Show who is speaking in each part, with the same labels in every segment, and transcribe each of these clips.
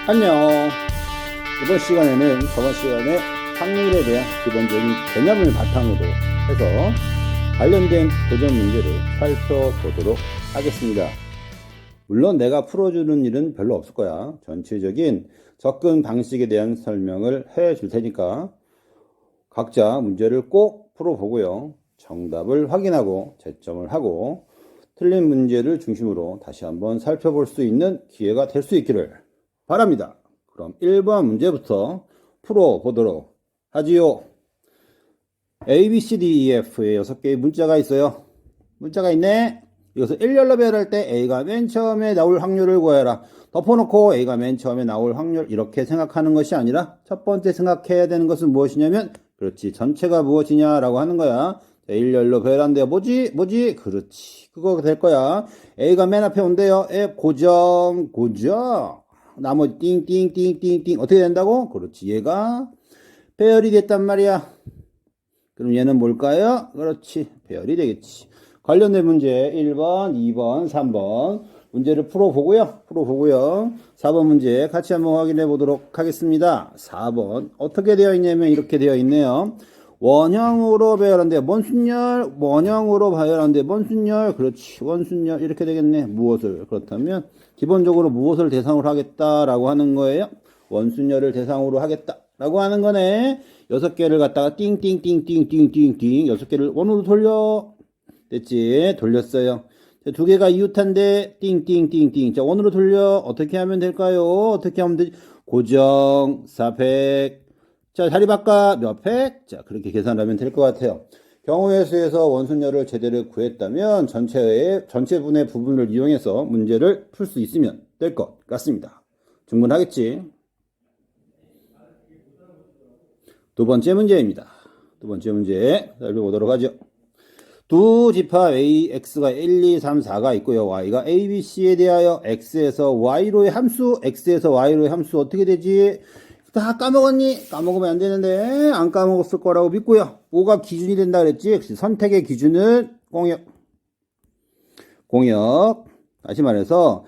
Speaker 1: 안녕. 이번 시간에는 저번 시간에 확률에 대한 기본적인 개념을 바탕으로 해서 관련된 도전 문제를 살펴보도록 하겠습니다. 물론 내가 풀어주는 일은 별로 없을 거야. 전체적인 접근 방식에 대한 설명을 해 줄 테니까 각자 문제를 꼭 풀어보고요. 정답을 확인하고 채점을 하고 틀린 문제를 중심으로 다시 한번 살펴볼 수 있는 기회가 될 수 있기를 바랍니다. 그럼 1번 문제부터 풀어보도록 하지요. A, B, C, D, E, F에 6개의 문자가 있어요. 문자가 있네. 이것을 일렬로 배열할 때 A가 맨 처음에 나올 확률을 구해라. 덮어놓고 A가 맨 처음에 나올 확률 이렇게 생각하는 것이 아니라 첫 번째 생각해야 되는 것은 무엇이냐면 그렇지 전체가 무엇이냐라고 하는 거야. 자, 일렬로 배열한대요. 뭐지? 그렇지. 그거 될 거야. A가 맨 앞에 온대요. F 고정. 나머지 띵띵띵띵띵 어떻게 된다고? 그렇지. 얘가 배열이 됐단 말이야. 그럼 얘는 뭘까요? 그렇지. 배열이 되겠지. 관련된 문제 1번, 2번, 3번 문제를 풀어보고요. 4번 문제 같이 한번 확인해 보도록 하겠습니다. 4번 어떻게 되어 있냐면 이렇게 되어 있네요. 원형으로 배열한대. 뭔 순열? 원형으로 배열한대. 뭔 순열? 그렇지. 원순열 이렇게 되겠네. 무엇을? 그렇다면 기본적으로 무엇을 대상으로 하겠다라고 하는 거예요? 원순열을 대상으로 하겠다라고 하는 거네. 6개를 갖다가 띵띵띵띵띵띵띵 6개를 원으로 돌려. 됐지? 돌렸어요. 2개가 이웃한데 띵띵띵띵. 자, 원으로 돌려. 어떻게 하면 될까요? 어떻게 하면 되지? 고정 400. 자, 자리 바꿔 몇 팩? 자, 그렇게 계산하면 될 것 같아요. 경우의 수에서 원순열을 제대로 구했다면 전체분의 부분을 이용해서 문제를 풀 수 있으면 될 것 같습니다. 충분하겠지? 두 번째 문제입니다. 두 번째 문제 살펴보도록 하죠. 두 집합 A, X가 1, 2, 3, 4가 있고요. Y가 A, B, C에 대하여 X에서 Y로의 함수 어떻게 되지? 다 까먹었니? 까먹으면 안 되는데 안 까먹었을 거라고 믿고요. 뭐가 기준이 된다 그랬지? 선택의 기준은 공역. 다시 말해서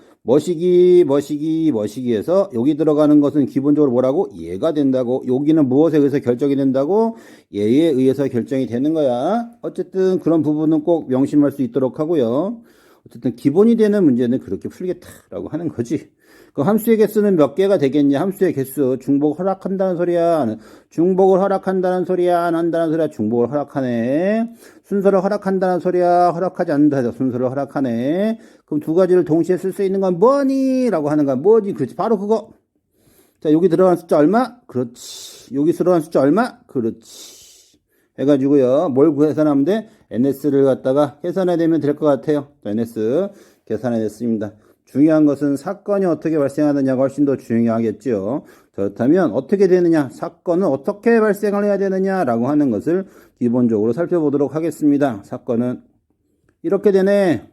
Speaker 1: 머시기에서 여기 들어가는 것은 기본적으로 뭐라고? 얘가 된다고. 여기는 무엇에 의해서 결정이 된다고? 얘에 의해서 결정이 되는 거야. 어쨌든 그런 부분은 꼭 명심할 수 있도록 하고요. 어쨌든 기본이 되는 문제는 그렇게 풀겠다라고 하는 거지. 그 함수의 개수는 몇 개가 되겠냐? 함수의 개수. 중복 허락한다는 소리야. 중복을 허락한다는 소리야. 안 한다는 소리야. 중복을 허락하네. 순서를 허락한다는 소리야. 허락하지 않는다 해서 순서를 허락하네. 그럼 두 가지를 동시에 쓸 수 있는 건 뭐니? 라고 하는 거야. 뭐니? 그렇지. 바로 그거. 자, 여기 들어간 숫자 얼마? 그렇지. 여기 들어간 숫자 얼마? 그렇지. 해가지고요. 뭘 계산하면 돼? NS를 갖다가 계산해내면 될 것 같아요. 자, NS 계산해냈습니다. 중요한 것은 사건이 어떻게 발생하느냐가 훨씬 더 중요하겠죠. 그렇다면 어떻게 되느냐, 사건은 어떻게 발생을 해야 되느냐라고 하는 것을 기본적으로 살펴보도록 하겠습니다. 사건은 이렇게 되네.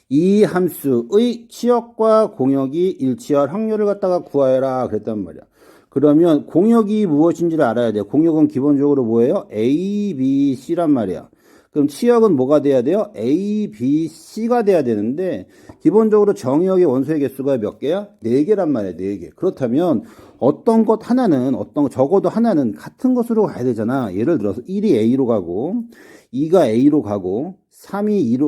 Speaker 1: 이 함수의 치역과 공역이 일치할 확률을 갖다가 구하여라 그랬단 말이야. 그러면 공역이 무엇인지를 알아야 돼요. 공역은 기본적으로 뭐예요? A, B, C란 말이야. 그럼 치역은 뭐가 돼야 돼요? A, B, C가 돼야 되는데 기본적으로 정역의 원소의 개수가 몇 개야? 4개란 말이야. 4개. 그렇다면 적어도 하나는 같은 것으로 가야 되잖아. 예를 들어서 1이 A로 가고 2가 A로 가고 3이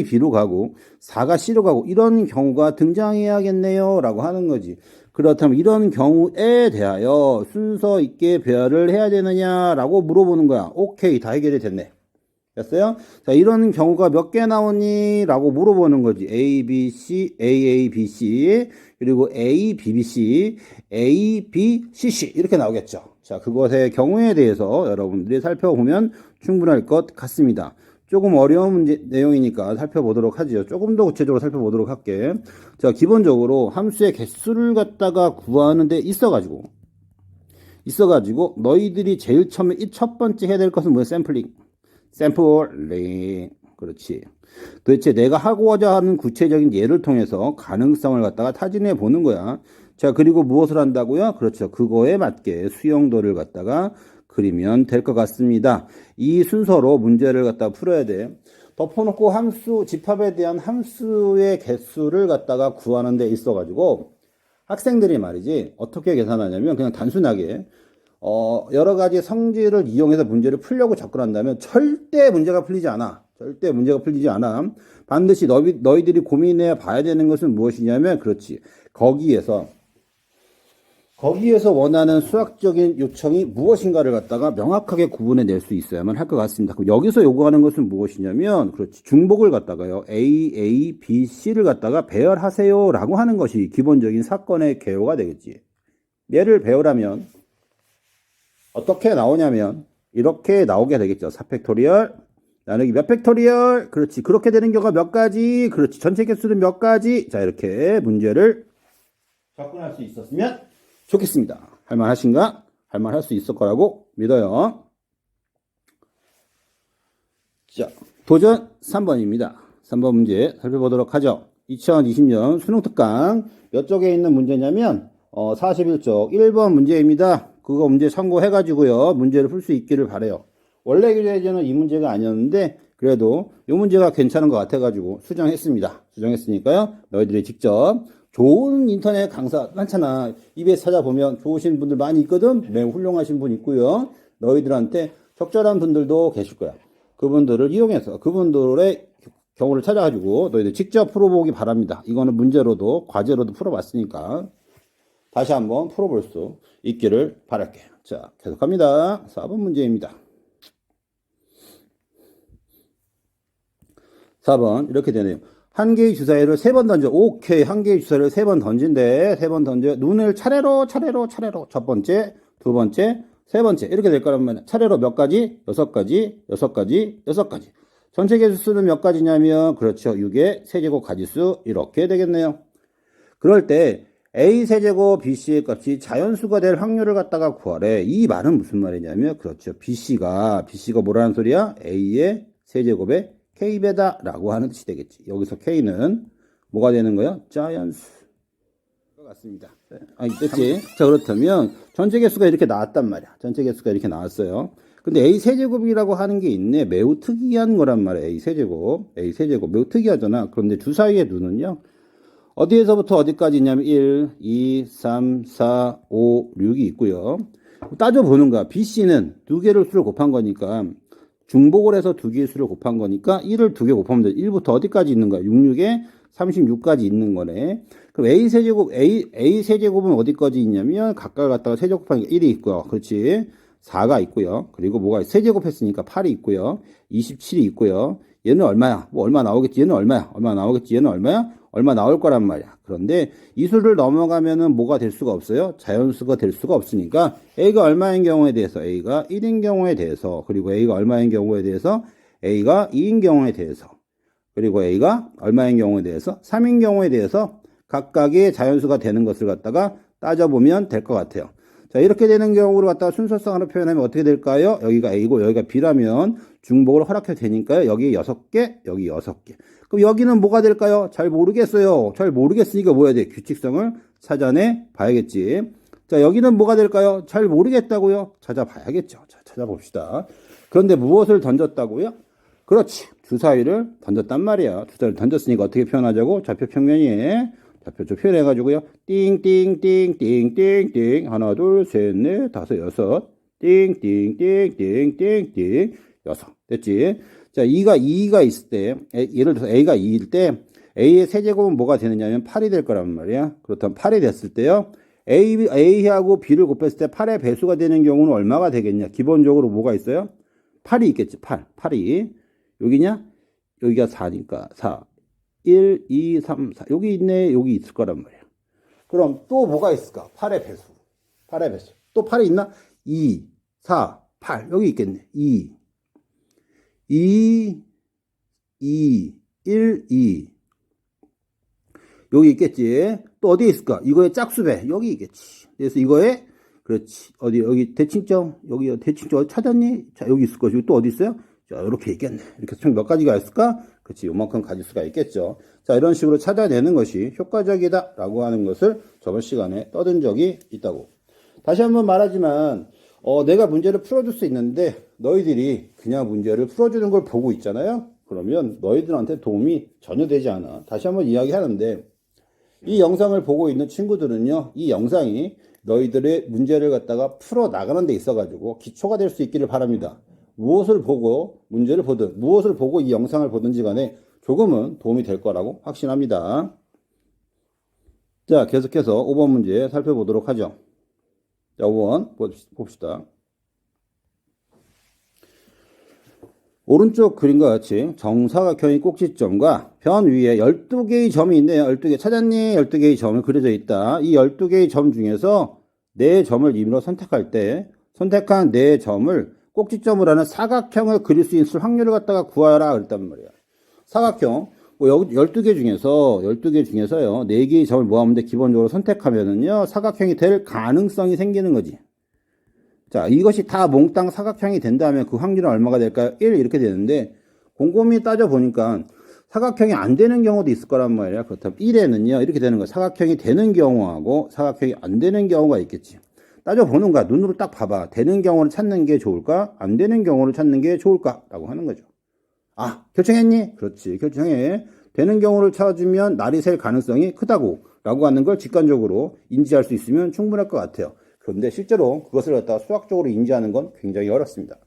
Speaker 1: B로 가고 4가 C로 가고 이런 경우가 등장해야겠네요 라고 하는 거지. 그렇다면 이런 경우에 대하여 순서 있게 배열을 해야 되느냐라고 물어보는 거야. 오케이, 다 해결이 됐네. 됐어요? 자, 이런 경우가 몇 개 나오니? 라고 물어보는 거지. A, B, C, A, A, B, C, 그리고 A, B, B, C, A, B, C, C 이렇게 나오겠죠. 자, 그것의 경우에 대해서 여러분들이 살펴보면 충분할 것 같습니다. 조금 어려운 내용이니까 살펴보도록 하죠. 조금 더 구체적으로 살펴보도록 할게. 자, 기본적으로 함수의 개수를 갖다가 구하는 데 있어가지고 너희들이 제일 처음에 이 첫 번째 해야 될 것은 뭐야? 샘플링. 그렇지. 도대체 내가 하고자 하는 구체적인 예를 통해서 가능성을 갖다가 타진해 보는 거야. 자, 그리고 무엇을 한다고요? 그렇죠. 그거에 맞게 수용도를 갖다가 그리면 될 것 같습니다. 이 순서로 문제를 갖다 풀어야 돼. 덮어놓고 함수, 집합에 대한 함수의 개수를 갖다가 구하는 데 있어가지고 학생들이 말이지 어떻게 계산하냐면 그냥 단순하게 여러 가지 성질을 이용해서 문제를 풀려고 접근한다면 절대 문제가 풀리지 않아. 절대 문제가 풀리지 않아. 반드시 너희들이 고민해 봐야 되는 것은 무엇이냐면 그렇지. 거기에서 원하는 수학적인 요청이 무엇인가를 갖다가 명확하게 구분해 낼 수 있어야만 할 것 같습니다. 그럼 여기서 요구하는 것은 무엇이냐면 그렇지. 중복을 갖다가요. A, B, C를 갖다가 배열하세요 라고 하는 것이 기본적인 사건의 개요가 되겠지. 얘를 배열하면 어떻게 나오냐면 이렇게 나오게 되겠죠. 4팩토리얼 나누기 몇 팩토리얼. 그렇지. 그렇게 되는 경우가 몇 가지. 그렇지. 전체 개수는 몇 가지. 자, 이렇게 문제를 접근할 수 있었으면 좋겠습니다. 할만하신가? 할만할 수 있을 거라고 믿어요. 자, 도전 3번입니다. 3번 문제 살펴보도록 하죠. 2020년 수능 특강 몇 쪽에 있는 문제냐면 41쪽 1번 문제입니다. 그거 문제 참고해가지고요. 문제를 풀 수 있기를 바라요. 원래 교재에는 이 문제가 아니었는데 그래도 이 문제가 괜찮은 것 같아가지고 수정했습니다. 수정했으니까요. 너희들이 직접 좋은 인터넷 강사 많잖아. 입에 찾아보면 좋으신 분들 많이 있거든. 매우 훌륭하신 분 있고요. 너희들한테 적절한 분들도 계실 거야. 그분들을 이용해서 그분들의 경우를 찾아가지고 너희들 직접 풀어보기 바랍니다. 이거는 문제로도 과제로도 풀어봤으니까 다시 한번 풀어볼 수 있기를 바랄게요. 자, 계속합니다. 4번 문제입니다. 4번 이렇게 되네요. 한 개의 주사위를 3번 던져. 오케이. 한 개의 주사위를 3번 던진대. 3번 던져. 눈을 차례로. 첫 번째, 두 번째, 세 번째. 이렇게 될 거란 말이야. 차례로 몇 가지? 6가지, 6가지, 6가지. 전체 개수수는 몇 가지냐면, 그렇죠. 6의 세제곱 가지수. 이렇게 되겠네요. 그럴 때, A 세제곱 BC의 값이 자연수가 될 확률을 갖다가 구하래. 이 말은 무슨 말이냐면, 그렇죠. BC가 뭐라는 소리야? A의 세제곱에 K배다 라고 하는 뜻이 되겠지. 여기서 K는 뭐가 되는 거야? 자연수. 것 같습니다. 됐지? 자, 그렇다면 전체 개수가 이렇게 나왔단 말이야. 전체 개수가 이렇게 나왔어요. 근데 A 세제곱이라고 하는 게 있네. 매우 특이한 거란 말이야. A 세제곱. 매우 특이하잖아. 그런데 주사위의 눈은요. 어디에서부터 어디까지 있냐면 1, 2, 3, 4, 5, 6이 있고요. 따져보는 거야. BC는 두 개를 수를 곱한 거니까 중복을 해서 두 개의 수를 곱한 거니까 1을 두 개 곱하면 돼. 1부터 어디까지 있는 거야? 66에 36까지 있는 거네. 그럼 A 세제곱은 어디까지 있냐면 각각 갖다가 세제곱하니까 1이 있고요. 그렇지. 4가 있고요. 그리고 뭐가 세제곱했으니까 8이 있고요. 27이 있고요. 얘는 얼마야? 뭐 얼마 나오겠지? 얘는 얼마야? 얼마 나오겠지? 얘는 얼마야? 얼마 나올 거란 말이야. 그런데 이 수를 넘어가면은 뭐가 될 수가 없어요? 자연수가 될 수가 없으니까 A가 얼마인 경우에 대해서 A가 1인 경우에 대해서 그리고 A가 얼마인 경우에 대해서 A가 2인 경우에 대해서 그리고 A가 얼마인 경우에 대해서 3인 경우에 대해서 각각의 자연수가 되는 것을 갖다가 따져보면 될 것 같아요. 자, 이렇게 되는 경우로 갖다가 순서상으로 표현하면 어떻게 될까요? 여기가 A고 여기가 B라면 중복을 허락해도 되니까요. 여기 6개, 여기 6개. 그럼 여기는 뭐가 될까요? 잘 모르겠어요. 잘 모르겠으니까 뭐 해야 돼? 규칙성을 찾아내 봐야겠지. 자, 여기는 뭐가 될까요? 잘 모르겠다고요? 찾아봐야겠죠. 자, 찾아봅시다. 그런데 무엇을 던졌다고요? 그렇지. 주사위를 던졌단 말이야. 주사위를 던졌으니까 어떻게 표현하자고? 좌표 평면에 좌표쪽 표현해가지고요. 띵띵띵띵띵띵 하나 둘 셋 넷 다섯 여섯 띵띵띵띵띵띵 여섯. 됐지? 자, 2가 있을 때 예를 들어서 A가 2일 때 A의 세제곱은 뭐가 되느냐면 8이 될 거란 말이야. 그렇다면 8이 됐을 때요. A하고 B를 곱했을 때 8의 배수가 되는 경우는 얼마가 되겠냐? 기본적으로 뭐가 있어요? 8이 있겠지. 8이. 여기냐? 여기가 4니까 4. 1, 2, 3, 4. 여기 있네. 여기 있을 거란 말이야. 그럼 또 뭐가 있을까? 8의 배수. 또 8이 있나? 2, 4, 8. 여기 있겠네. 2, 1, 2. 여기 있겠지. 또 어디에 있을까? 이거의 짝수배. 여기 있겠지. 그래서 이거에, 그렇지. 여기 대칭점. 여기 대칭점 어디 찾았니? 자, 여기 있을 것이고 또 어디 있어요? 자, 이렇게 있겠네. 이렇게 총 몇 가지가 있을까? 그렇지. 요만큼 가질 수가 있겠죠. 자, 이런 식으로 찾아내는 것이 효과적이다. 라고 하는 것을 저번 시간에 떠든 적이 있다고. 다시 한번 말하지만, 내가 문제를 풀어줄 수 있는데, 너희들이 그냥 문제를 풀어주는 걸 보고 있잖아요? 그러면 너희들한테 도움이 전혀 되지 않아. 다시 한번 이야기하는데, 이 영상을 보고 있는 친구들은요, 이 영상이 너희들의 문제를 갖다가 풀어 나가는 데 있어가지고 기초가 될 수 있기를 바랍니다. 무엇을 보고 문제를 보든, 무엇을 보고 이 영상을 보든지 간에 조금은 도움이 될 거라고 확신합니다. 자, 계속해서 5번 문제 살펴보도록 하죠. 자, 5번 봅시다. 오른쪽 그림과 같이 정사각형의 꼭지점과 변 위에 12개의 점이 있네요. 12개 찾았니? 12개의 점을 그려져 있다. 이 12개의 점 중에서 4점을 임의로 선택할 때 선택한 4점을 꼭지점으로 하는 사각형을 그릴 수 있을 확률을 갖다가 구하라 그랬단 말이야. 사각형 뭐 여기 12개 중에서요. 4개의 점을 모아보는데 기본적으로 선택하면은요. 사각형이 될 가능성이 생기는 거지. 자, 이것이 다 몽땅 사각형이 된다면 그 확률은 얼마가 될까요? 1 이렇게 되는데 곰곰이 따져보니까 사각형이 안 되는 경우도 있을 거란 말이야. 그렇다면 1에는요 이렇게 되는 거야. 사각형이 되는 경우하고 사각형이 안 되는 경우가 있겠지. 따져보는 거야. 눈으로 딱 봐봐. 되는 경우를 찾는 게 좋을까? 안 되는 경우를 찾는 게 좋을까? 라고 하는 거죠. 아, 결정했니? 그렇지, 결정해. 되는 경우를 찾아주면 날이 셀 가능성이 크다고 라고 하는 걸 직관적으로 인지할 수 있으면 충분할 것 같아요. 그런데 실제로 그것을 갖다가 수학적으로 인지하는 건 굉장히 어렵습니다.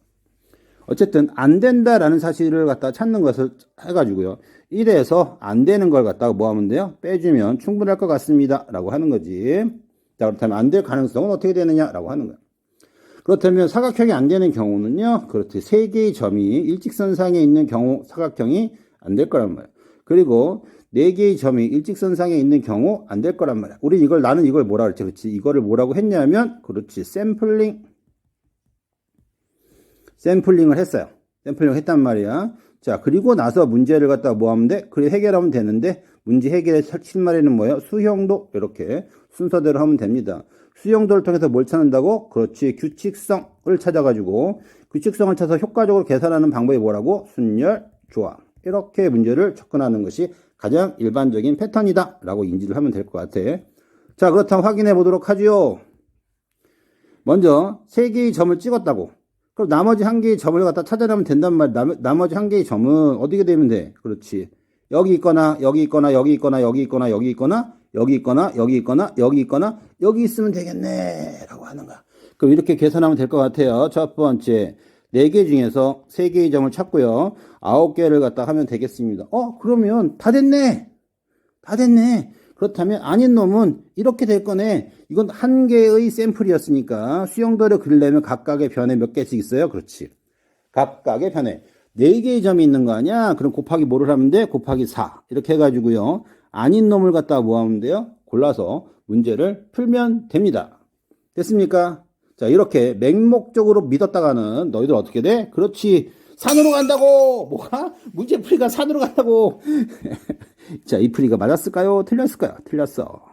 Speaker 1: 어쨌든 안 된다라는 사실을 갖다가 찾는 것을 해가지고요. 1에서 안 되는 걸 갖다가 뭐 하면 돼요? 빼주면 충분할 것 같습니다. 라고 하는 거지. 자, 그렇다면 안 될 가능성은 어떻게 되느냐? 라고 하는 거예요. 그렇다면 사각형이 안 되는 경우는요. 그렇지. 3개의 점이 일직선상에 있는 경우 사각형이 안 될 거란 말이에요. 그리고 4개의 점이 일직선상에 있는 경우 안 될 거란 말이야. 나는 이걸 뭐라 그랬지? 그렇지. 이거를 뭐라고 했냐면, 그렇지. 샘플링을 했어요. 샘플링을 했단 말이야. 자, 그리고 나서 문제를 갖다가 뭐 하면 돼? 그래, 해결하면 되는데, 문제 해결의 실마리는 뭐예요? 수형도, 이렇게 순서대로 하면 됩니다. 수형도를 통해서 뭘 찾는다고? 그렇지. 규칙성을 찾아가지고, 규칙성을 찾아서 효과적으로 계산하는 방법이 뭐라고? 순열, 조화. 이렇게 문제를 접근하는 것이 가장 일반적인 패턴이다 라고 인지를 하면 될 것 같아. 자, 그렇다면 확인해 보도록 하죠. 먼저 3개의 점을 찍었다고. 그럼 나머지 1개의 점을 갖다 찾아내면 된단 말이야. 나머지 1개의 점은 어떻게 되면 돼? 그렇지. 여기 있거나 여기 있거나 여기 있거나 여기 있거나 여기 있거나 여기 있거나 여기 있거나 여기 있거나 여기 있으면 되겠네 라고 하는 거야. 그럼 이렇게 계산하면 될 것 같아요. 첫 번째 4개 중에서 3개의 점을 찾고요. 9개를 갖다 하면 되겠습니다. 그러면 다 됐네. 다 됐네. 그렇다면 아닌 놈은 이렇게 될 거네. 이건 1개의 샘플이었으니까 수형도를 그리려면 각각의 변에 몇 개씩 있어요? 그렇지. 각각의 변에 4개의 점이 있는 거 아니야? 그럼 곱하기 뭐를 하면 돼? 곱하기 4. 이렇게 해가지고요. 아닌 놈을 갖다가 뭐 하면 돼요? 골라서 문제를 풀면 됩니다. 됐습니까? 자, 이렇게 맹목적으로 믿었다가는 너희들 어떻게 돼? 그렇지. 산으로 간다고! 뭐가? 문제풀이가 산으로 간다고! 자, 이 풀이가 맞았을까요? 틀렸을까요? 틀렸어.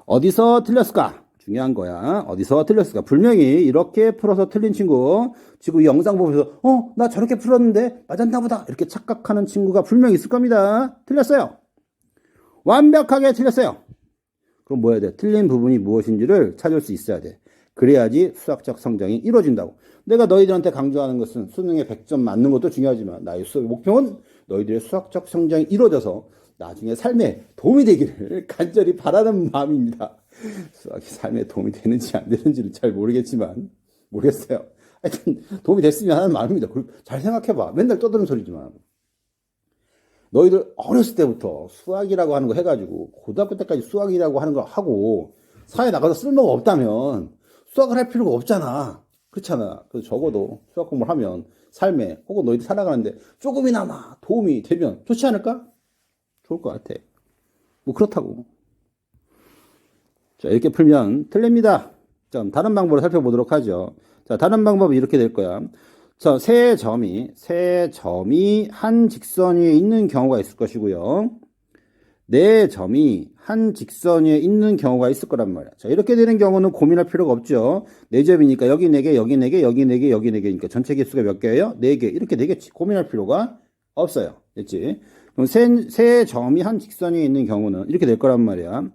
Speaker 1: 어디서 틀렸을까? 중요한 거야. 어디서 틀렸을까? 분명히 이렇게 풀어서 틀린 친구, 지금 이 영상 보면서, 나 저렇게 풀었는데 맞았나 보다. 이렇게 착각하는 친구가 분명히 있을 겁니다. 틀렸어요. 완벽하게 틀렸어요. 그럼 뭐 해야 돼? 틀린 부분이 무엇인지를 찾을 수 있어야 돼. 그래야지 수학적 성장이 이루어진다고. 내가 너희들한테 강조하는 것은 수능에 100점 맞는 것도 중요하지만 나의 수학 목표는 너희들의 수학적 성장이 이루어져서 나중에 삶에 도움이 되기를 간절히 바라는 마음입니다. 수학이 삶에 도움이 되는지 안 되는지는 잘 모르겠어요. 하여튼 도움이 됐으면 하는 마음입니다. 잘 생각해봐. 맨날 떠드는 소리지만. 너희들 어렸을 때부터 수학이라고 하는 거 해가지고 고등학교 때까지 수학이라고 하는 거 하고 사회에 나가서 쓸모가 없다면 수학을 할 필요가 없잖아. 그렇잖아. 그래서 적어도 수학 공부를 하면 삶에 혹은 너희들 살아가는데 조금이나마 도움이 되면 좋지 않을까? 좋을 것 같아. 뭐 그렇다고. 자, 이렇게 풀면 틀립니다. 자, 다른 방법으로 살펴보도록 하죠. 자, 다른 방법은 이렇게 될 거야. 자, 세 점이 한 직선 위에 있는 경우가 있을 것이고요. 4점이 한 직선 위에 있는 경우가 있을 거란 말이야. 자, 이렇게 되는 경우는 고민할 필요가 없죠. 4점이니까 여기 4개, 여기 4개, 여기 4개, 여기 4개니까 전체 개수가 몇 개예요? 4개. 이렇게 되겠지. 고민할 필요가 없어요. 됐지? 그럼 세 점이 한 직선 위에 있는 경우는 이렇게 될 거란 말이야.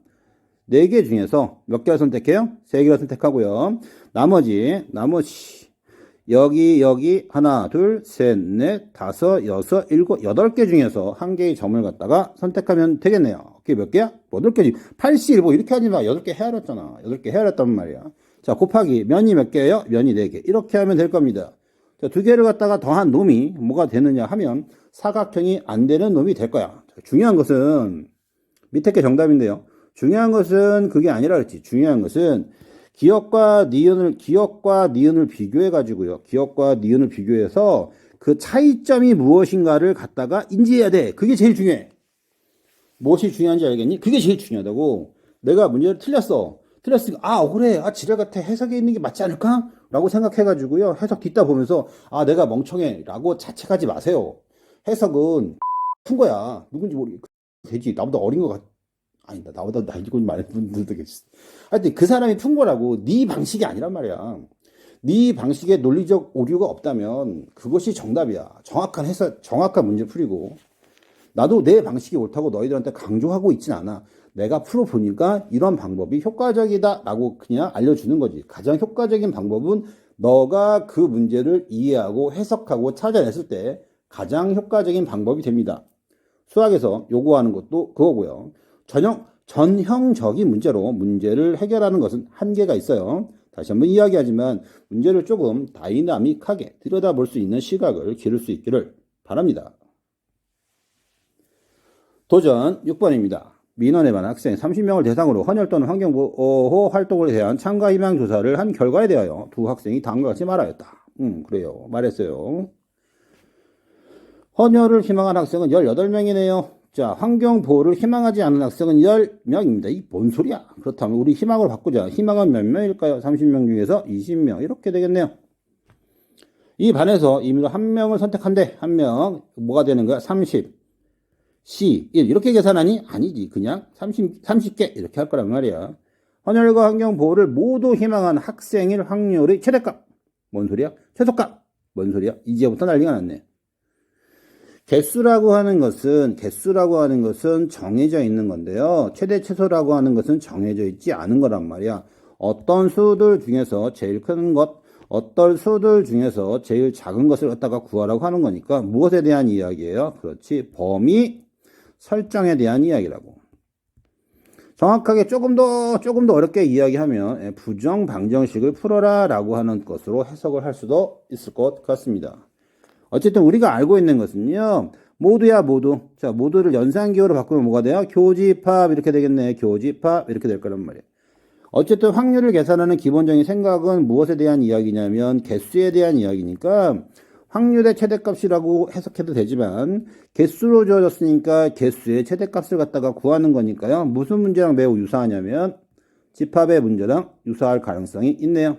Speaker 1: 4개 중에서 몇 개를 선택해요? 3개를 선택하고요. 나머지 여기 하나, 둘, 셋, 넷, 다섯, 여섯, 일곱, 8개 중에서 한 개의 점을 갖다가 선택하면 되겠네요. 그게 몇 개야? 8개지. 80, 뭐 이렇게 하지 마. 8개 헤아렸잖아. 8개 헤아렸단 말이야. 자, 곱하기 면이 몇 개예요? 면이 4개. 이렇게 하면 될 겁니다. 자, 2개를 갖다가 더한 놈이 뭐가 되느냐 하면 사각형이 안 되는 놈이 될 거야. 자, 중요한 것은 밑에 게 정답인데요. 중요한 것은 그게 아니라 그랬지. 중요한 것은 기억과 니은을 비교해 가지고요. 기억과 니은을 비교해서 그 차이점이 무엇인가를 갖다가 인지해야 돼. 그게 제일 중요해. 무엇이 중요한지 알겠니? 그게 제일 중요하다고. 내가 문제를 틀렸으니까 억울해. 지랄 같아. 해석에 있는 게 맞지 않을까? 라고 생각해 가지고요. 해석 듣다 보면서 내가 멍청해. 라고 자책하지 마세요. 해석은 푼 거야. 누군지 모르겠. 되지. 나보다 어린 것 같아. 아니다. 나보다 나이고 많은 분들도 계시. 하여튼 그 사람이 푼 거라고. 네 방식이 아니란 말이야. 네 방식에 논리적 오류가 없다면 그것이 정답이야. 정확한 해석, 정확한 문제 풀이고. 나도 내 방식이 옳다고 너희들한테 강조하고 있진 않아. 내가 풀어보니까 이런 방법이 효과적이다 라고 그냥 알려주는 거지. 가장 효과적인 방법은 너가 그 문제를 이해하고 해석하고 찾아냈을 때 가장 효과적인 방법이 됩니다. 수학에서 요구하는 것도 그거고요. 전형적인 문제로 문제를 해결하는 것은 한계가 있어요. 다시 한번 이야기하지만 문제를 조금 다이나믹하게 들여다볼 수 있는 시각을 기를 수 있기를 바랍니다. 도전 6번입니다. 민원에 관한 학생 30명을 대상으로 헌혈 또는 환경보호 활동에 대한 참가 희망 조사를 한 결과에 대하여 두 학생이 다음과 같이 말하였다. 그래요. 말했어요. 헌혈을 희망한 학생은 18명이네요. 자, 환경보호를 희망하지 않은 학생은 10명입니다. 이 뭔 소리야? 그렇다면 우리 희망으로 바꾸자. 희망은 몇 명일까요? 30명 중에서 20명. 이렇게 되겠네요. 이 반에서 임의로 한 명을 선택한대. 한 명. 뭐가 되는 거야? 30. C, 1. 이렇게 계산하니? 아니지. 그냥 30개. 이렇게 할 거란 말이야. 헌혈과 환경보호를 모두 희망한 학생일 확률의 최대값. 뭔 소리야? 최소값. 뭔 소리야? 이제부터 난리가 났네. 개수라고 하는 것은 정해져 있는 건데요. 최대 최소라고 하는 것은 정해져 있지 않은 거란 말이야. 어떤 수들 중에서 제일 큰 것, 어떤 수들 중에서 제일 작은 것을 갖다가 구하라고 하는 거니까 무엇에 대한 이야기예요? 그렇지. 범위 설정에 대한 이야기라고. 정확하게 조금 더 어렵게 이야기하면 부정 방정식을 풀어라 라고 하는 것으로 해석을 할 수도 있을 것 같습니다. 어쨌든 우리가 알고 있는 것은요. 모두야 모두. 자, 모두를 연산기호로 바꾸면 뭐가 돼요? 교집합 이렇게 되겠네. 교집합 이렇게 될 거란 말이에요. 어쨌든 확률을 계산하는 기본적인 생각은 무엇에 대한 이야기냐면 개수에 대한 이야기니까 확률의 최대값이라고 해석해도 되지만 개수로 주어졌으니까 개수의 최대값을 갖다가 구하는 거니까요. 무슨 문제랑 매우 유사하냐면 집합의 문제랑 유사할 가능성이 있네요.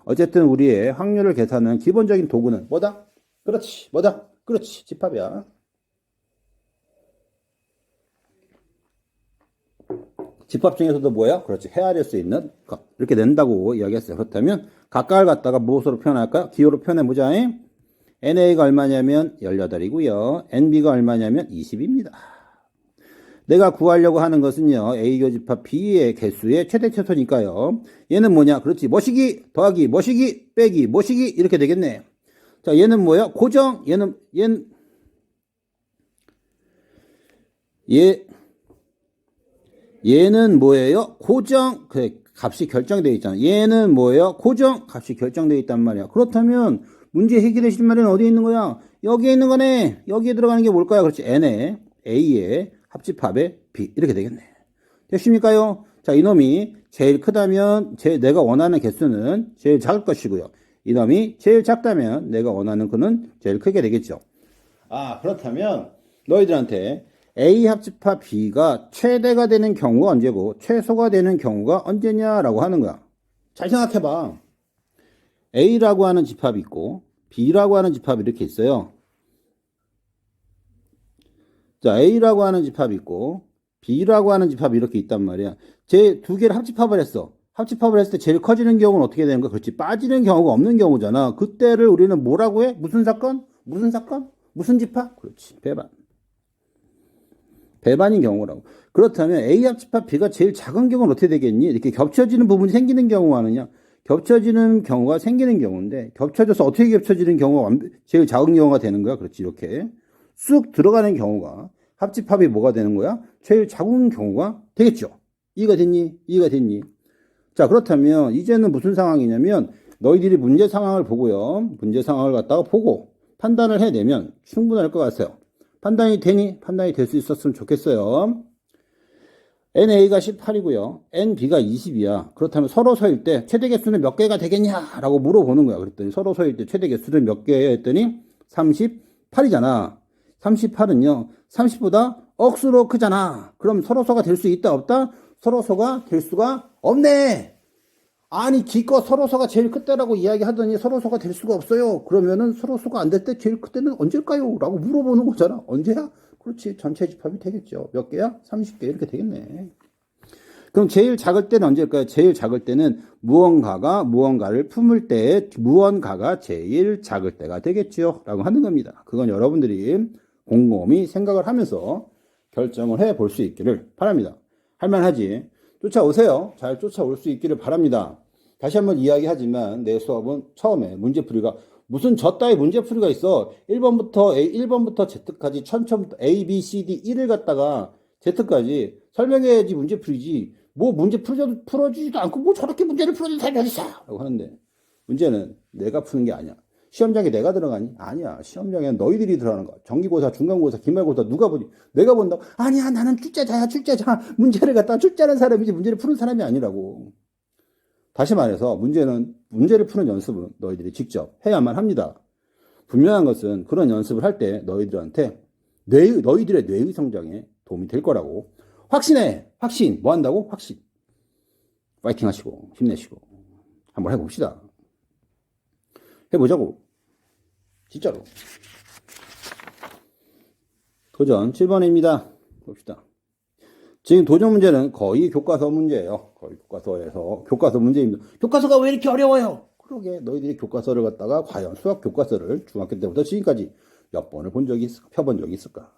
Speaker 1: 어쨌든 우리의 확률을 계산하는 기본적인 도구는 뭐다? 그렇지. 뭐다? 그렇지. 집합이야. 집합 중에서도 뭐야? 그렇지. 헤아릴 수 있는 것. 이렇게 낸다고 이야기했어요. 그렇다면 각각을 갖다가 무엇으로 표현할까요? 기호로 표현해보자. NA가 얼마냐면 18이고요. NB가 얼마냐면 20입니다. 내가 구하려고 하는 것은요. A 교집합 B의 개수의 최대 최소니까요. 얘는 뭐냐? 그렇지. 머시기 더하기 머시기 빼기 머시기 이렇게 되겠네. 자, 얘는 뭐야? 고정. 얘는 뭐예요? 고정. 그래, 값이 결정되어 있잖아. 얘는 뭐예요? 고정. 값이 결정되어 있단 말이야. 그렇다면 문제 해결의 실마리는 어디에 있는 거야? 여기에 있는 거네. 여기에 들어가는 게 뭘까요? 그렇지. N에 A에 합집합에 B 이렇게 되겠네. 됐습니까요? 자, 이놈이 제일 크다면 내가 원하는 개수는 제일 작을 것이고요. 이놈이 제일 작다면 내가 원하는 그는 제일 크게 되겠죠. 그렇다면 너희들한테 A 합집합 B가 최대가 되는 경우가 언제고 최소가 되는 경우가 언제냐라고 하는 거야. 잘 생각해봐. A라고 하는 집합이 있고 B라고 하는 집합이 이렇게 있어요. 자, A라고 하는 집합이 있고 B라고 하는 집합이 이렇게 있단 말이야. 제 두 개를 합집합을 했어. 합집합을 했을 때 제일 커지는 경우는 어떻게 되는 거야? 그렇지. 빠지는 경우가 없는 경우잖아. 그때를 우리는 뭐라고 해? 무슨 사건? 무슨 집합? 그렇지. 배반인 경우라고. 그렇다면 A 합집합 B가 제일 작은 경우는 어떻게 되겠니? 이렇게 겹쳐지는 부분이 생기는 경우가 아니냐? 겹쳐지는 경우가 생기는 경우인데 겹쳐져서 어떻게 겹쳐지는 경우가 제일 작은 경우가 되는 거야. 그렇지. 이렇게 쑥 들어가는 경우가 합집합이 뭐가 되는 거야? 제일 작은 경우가 되겠죠. 이해가 됐니? 이해가 됐니? 자, 그렇다면 이제는 무슨 상황이냐면 너희들이 문제 상황을 보고요. 문제 상황을 갖다가 보고 판단을 해내면 충분할 것 같아요. 판단이 되니? 판단이 될 수 있었으면 좋겠어요. NA가 18이고요. NB가 20이야. 그렇다면 서로서일 때 최대 개수는 몇 개가 되겠냐? 라고 물어보는 거야. 그랬더니 서로서일 때 최대 개수는 몇 개야? 했더니 38이잖아. 38은요. 30보다 억수로 크잖아. 그럼 서로서가 될 수 있다 없다? 서로서가 될 수가 없네. 아니 기껏 서로서가 제일 크다라고 이야기하더니 서로서가 될 수가 없어요. 그러면은 서로서가 안 될 때 제일 클 때는 언제일까요? 라고 물어보는 거잖아. 언제야? 그렇지. 전체 집합이 되겠죠. 몇 개야? 30개 이렇게 되겠네. 그럼 제일 작을 때는 언제일까요? 제일 작을 때는 무언가가 무언가를 품을 때 무언가가 제일 작을 때가 되겠죠. 라고 하는 겁니다. 그건 여러분들이 곰곰이 생각을 하면서 결정을 해볼 수 있기를 바랍니다. 할만하지? 쫓아오세요. 잘 쫓아올 수 있기를 바랍니다. 다시 한번 이야기하지만 내 수업은 처음에 문제풀이가 무슨 저 따위 문제풀이가 있어. 1번부터 Z까지 천천부터 A, B, C, D 1을 갖다가 Z까지 설명해야지 문제풀이지. 뭐 문제 풀어주지도 않고 뭐 저렇게 문제를 풀어주는 사람이 어딨어 라고 하는데 문제는 내가 푸는 게 아니야. 시험장에 내가 들어가니? 아니야. 시험장에 너희들이 들어가는 거야. 정기고사, 중간고사, 기말고사 누가 보니? 내가 본다고? 아니야. 나는 출제자야. 문제를 갖다가 출제하는 사람이지 문제를 푸는 사람이 아니라고. 다시 말해서 문제를 푸는 연습은 너희들이 직접 해야만 합니다. 분명한 것은 그런 연습을 할 때 너희들한테 너희들의 뇌의 성장에 도움이 될 거라고. 확신해. 확신. 뭐 한다고? 확신. 파이팅 하시고 힘내시고 한번 해봅시다. 해보자고. 진짜로. 도전 7번입니다. 봅시다. 지금 도전 문제는 거의 교과서 문제예요. 거의 교과서 문제입니다. 교과서가 왜 이렇게 어려워요? 그러게 너희들이 교과서를 갖다가 과연 수학 교과서를 중학교 때부터 지금까지 몇 번을 펴본 적이 있을까?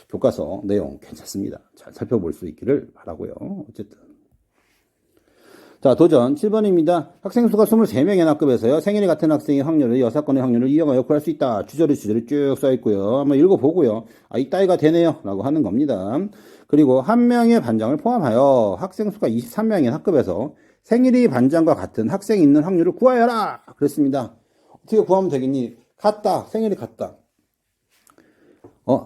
Speaker 1: 교과서 내용 괜찮습니다. 잘 살펴볼 수 있기를 바라고요. 어쨌든 자, 도전 7번입니다. 학생 수가 23명의 학급에서요. 생일이 같은 학생의 확률을 6건의 확률을 이용하여 구할 수 있다. 주저리 쭉 써있고요. 한번 읽어보고요. 아, 이 따위가 되네요. 라고 하는 겁니다. 그리고 한 명의 반장을 포함하여 학생 수가 23명의 학급에서 생일이 반장과 같은 학생이 있는 확률을 구하여라. 그랬습니다. 어떻게 구하면 되겠니? 같다. 생일이 같다.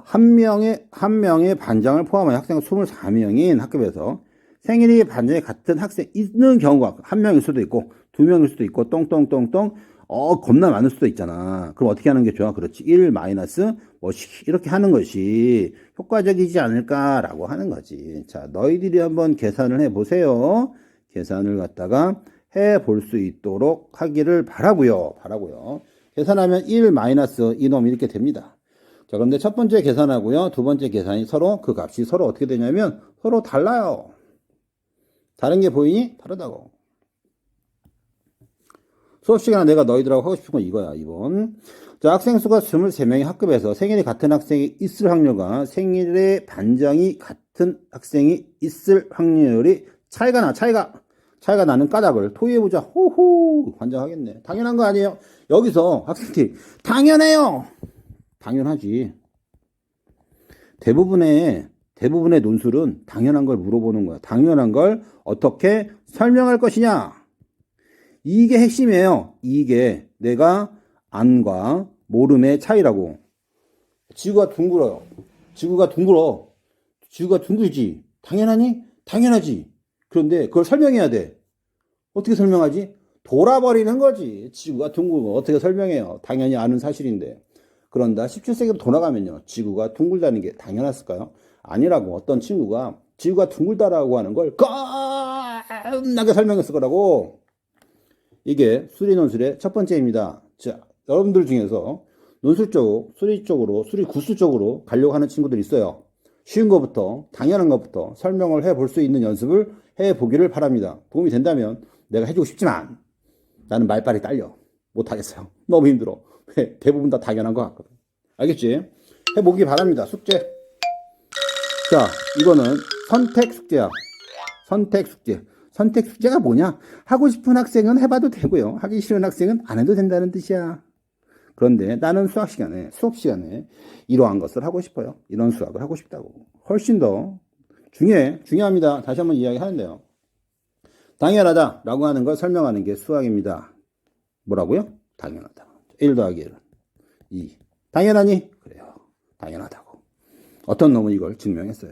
Speaker 1: 한 명의 반장을 포함하여 학생 24명인 학급에서 생일이 반장이 같은 학생 있는 경우가 한 명일 수도 있고 두 명일 수도 있고 똥똥똥똥 겁나 많을 수도 있잖아. 그럼 어떻게 하는 게 좋아? 그렇지. 1 마이너스 뭐씩 이렇게 하는 것이 효과적이지 않을까라고 하는 거지. 자, 너희들이 한번 계산을 해보세요. 계산을 갖다가 해볼 수 있도록 하기를 바라고요. 계산하면 1 마이너스 이놈 이렇게 됩니다. 자, 그런데 첫 번째 계산하고요. 두 번째 계산이 서로 그 값이 서로 어떻게 되냐면 서로 달라요. 다른 게 보이니? 다르다고. 수업 시간에 내가 너희들하고 하고 싶은 건 이거야, 2번. 자, 학생 수가 23명의 학급에서 생일이 같은 학생이 있을 확률과 생일의 반장이 같은 학생이 있을 확률이 차이가 나는 까닭을 토의해보자. 호호! 관장하겠네. 당연한 거 아니에요? 여기서 학생들이 당연해요! 당연하지. 대부분의 논술은 당연한 걸 물어보는 거야. 당연한 걸 어떻게 설명할 것이냐. 이게 핵심이에요. 이게 내가 안과 모름의 차이라고. 지구가 둥글어요. 지구가 둥글지. 당연하니? 당연하지. 그런데 그걸 설명해야 돼. 어떻게 설명하지? 돌아버리는 거지. 지구가 둥글고 어떻게 설명해요. 당연히 아는 사실인데. 그런다 17세기부터 돌아가면요. 지구가 둥글다는 게 당연했을까요? 아니라고. 어떤 친구가 지구가 둥글다라고 하는 걸 겁나게 설명했을 거라고. 이게 수리 논술의 첫 번째입니다. 자, 여러분들 중에서 논술 쪽, 수리 구수 쪽으로 가려고 하는 친구들이 있어요. 쉬운 것부터, 당연한 것부터 설명을 해볼 수 있는 연습을 해보기를 바랍니다. 도움이 된다면 내가 해주고 싶지만 나는 말빨이 딸려. 못하겠어요. 너무 힘들어. 대부분 다 당연한 것 같거든. 알겠지? 해보기 바랍니다. 숙제. 자, 이거는 선택 숙제야. 선택 숙제. 선택 숙제가 뭐냐? 하고 싶은 학생은 해봐도 되고요. 하기 싫은 학생은 안 해도 된다는 뜻이야. 그런데 나는 수업 시간에 이러한 것을 하고 싶어요. 이런 수학을 하고 싶다고. 훨씬 더 중요합니다. 다시 한번 이야기하는데요. 당연하다라고 하는 걸 설명하는 게 수학입니다. 뭐라고요? 당연하다. 1 더하기 1은 2. 당연하니? 그래요. 당연하다고. 어떤 놈은 이걸 증명했어요.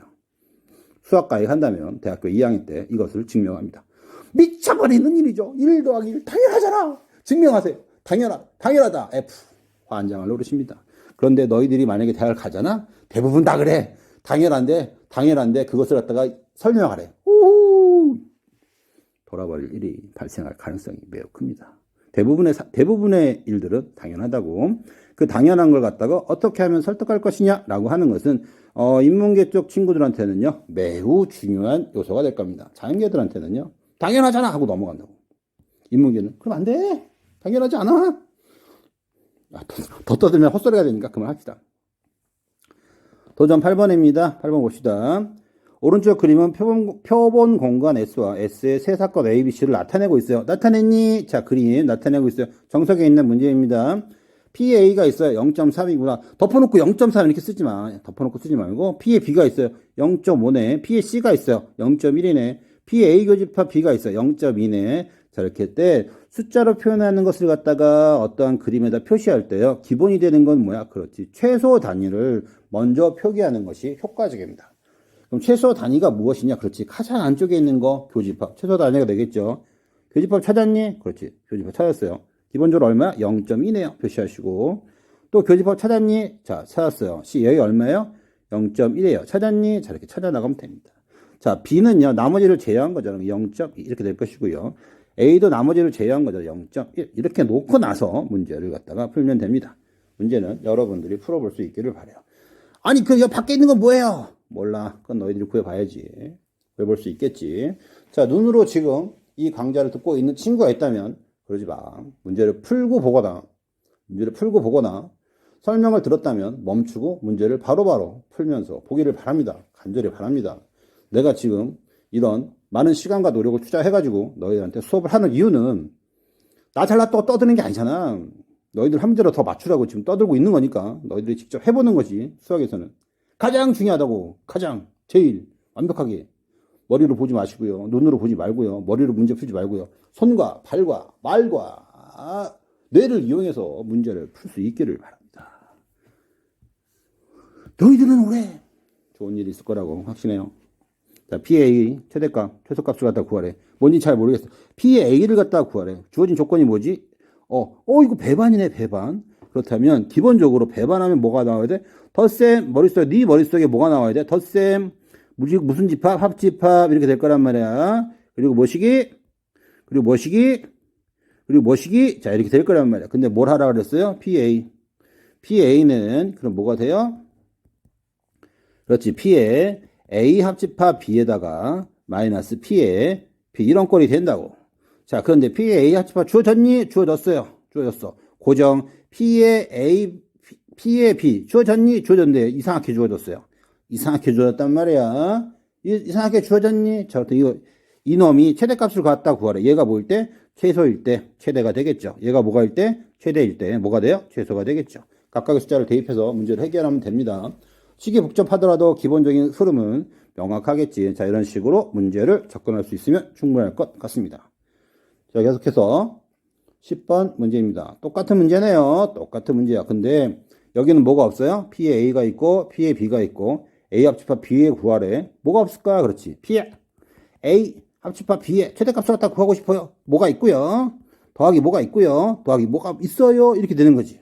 Speaker 1: 수학과에 간다면 대학교 2학년 때 이것을 증명합니다. 미쳐버리는 일이죠. 1 더하기 1 당연하잖아. 증명하세요. 당연하다. F. 환장을 노릇입니다. 그런데 너희들이 만약에 대학을 가잖아? 대부분 다 그래. 당연한데 그것을 갖다가 설명하래. 돌아버릴 일이 발생할 가능성이 매우 큽니다. 대부분의 일들은 당연하다고. 그 당연한 걸 갖다가 어떻게 하면 설득할 것이냐라고 하는 것은 인문계 쪽 친구들한테는요 매우 중요한 요소가 될 겁니다. 자연계들한테는요 당연하잖아 하고 넘어간다고. 인문계는 그럼 안 돼. 당연하지 않아. 더 떠들면 헛소리가 되니까 그만합시다. 도전 8번입니다. 8번 봅시다. 오른쪽 그림은 표본 공간 S와 S의 세 사건 A, B, C를 나타내고 있어요. 나타냈니? 자, 그림 나타내고 있어요. 정석에 있는 문제입니다. PA가 있어요. 0.3이구나. 덮어놓고 0.3 이렇게 쓰지 마. 덮어놓고 쓰지 말고 P에 B가 있어요. 0.5네. P에 C가 있어요. 0.1이네. PA 교집합 B가 있어요. 0.2네. 자, 이렇게 할 때 숫자로 표현하는 것을 갖다가 어떠한 그림에다 표시할 때요. 기본이 되는 건 뭐야? 그렇지. 최소 단위를 먼저 표기하는 것이 효과적입니다. 그럼 최소 단위가 무엇이냐? 그렇지. 가장 안쪽에 있는 거 교집합. 최소 단위가 되겠죠. 교집합 찾았니? 그렇지. 교집합 찾았어요. 기본적으로 얼마야? 0.2네요. 표시하시고. 또 교집합 찾았니? 자, 찾았어요. C 여기 얼마예요? 0.1이에요. 찾았니? 자, 이렇게 찾아 나가면 됩니다. 자, B는요. 나머지를 제외한 거죠. 0.2 이렇게 될 것이고요. A도 나머지를 제외한 거죠. 0.1 이렇게 놓고 나서 문제를 갖다가 풀면 됩니다. 문제는 여러분들이 풀어볼 수 있기를 바라요. 아니 그 밖에 있는 건 뭐예요? 몰라. 그건 너희들이 구해봐야지. 구해볼 수 있겠지. 자, 눈으로 지금 이 강좌를 듣고 있는 친구가 있다면 그러지 마. 문제를 풀고 보거나 설명을 들었다면 멈추고 문제를 바로바로 풀면서 보기를 바랍니다. 간절히 바랍니다. 내가 지금 이런 많은 시간과 노력을 투자해가지고 너희들한테 수업을 하는 이유는 나 잘났다고 떠드는 게 아니잖아. 너희들 한 문제로 더 맞추라고 지금 떠들고 있는 거니까 너희들이 직접 해보는 거지. 수학에서는 가장 중요하다고. 제일 완벽하게 머리로 보지 마시고요. 눈으로 보지 말고요. 머리로 문제 풀지 말고요. 손과 발과 말과 뇌를 이용해서 문제를 풀 수 있기를 바랍니다. 너희들은 올해 좋은 일이 있을 거라고 확신해요. 자, PA 최대값, 최소값을 갖다 구하래. 뭔지 잘 모르겠어. PA를 갖다 구하래. 주어진 조건이 뭐지? 이거 배반이네, 배반. 그렇다면 기본적으로 배반하면 뭐가 나와야 돼? 덧셈, 네 머릿속에 뭐가 나와야 돼? 덧셈, 무슨 집합, 합집합 이렇게 될 거란 말이야. 그리고 뭐시기? 자, 이렇게 될 거란 말이야. 근데 뭘 하라 그랬어요? PA는 그럼 뭐가 돼요? 그렇지. P에 A 합집합 B에다가 마이너스 P에 B 이런 꼴이 된다고. 자, 그런데 P에 A 합집합 주어졌니? 주어졌어요. 주어졌어. 고정. P에 B 주어졌니? 주어졌는데 이상하게 주어졌어요. 이상하게 주어졌단 말이야. 이상하게 주어졌니? 자, 이놈이 최대값을 갖다 구하래. 얘가 뭐일 때? 최소일 때 최대가 되겠죠. 얘가 뭐가일 때? 최대일 때 뭐가 돼요? 최소가 되겠죠. 각각의 숫자를 대입해서 문제를 해결하면 됩니다. 식이 복잡하더라도 기본적인 흐름은 명확하겠지. 자, 이런 식으로 문제를 접근할 수 있으면 충분할 것 같습니다. 자, 계속해서 10번 문제입니다. 똑같은 문제네요. 똑같은 문제야. 근데 여기는 뭐가 없어요? P에 A가 있고 P에 B가 있고 A 합집합 B에 구하래. 뭐가 없을까? 그렇지. P에 A 합집합 B에 최대값을 갖다 구하고 싶어요. 뭐가 있고요. 더하기 뭐가 있고요. 더하기 뭐가 있어요. 이렇게 되는 거지.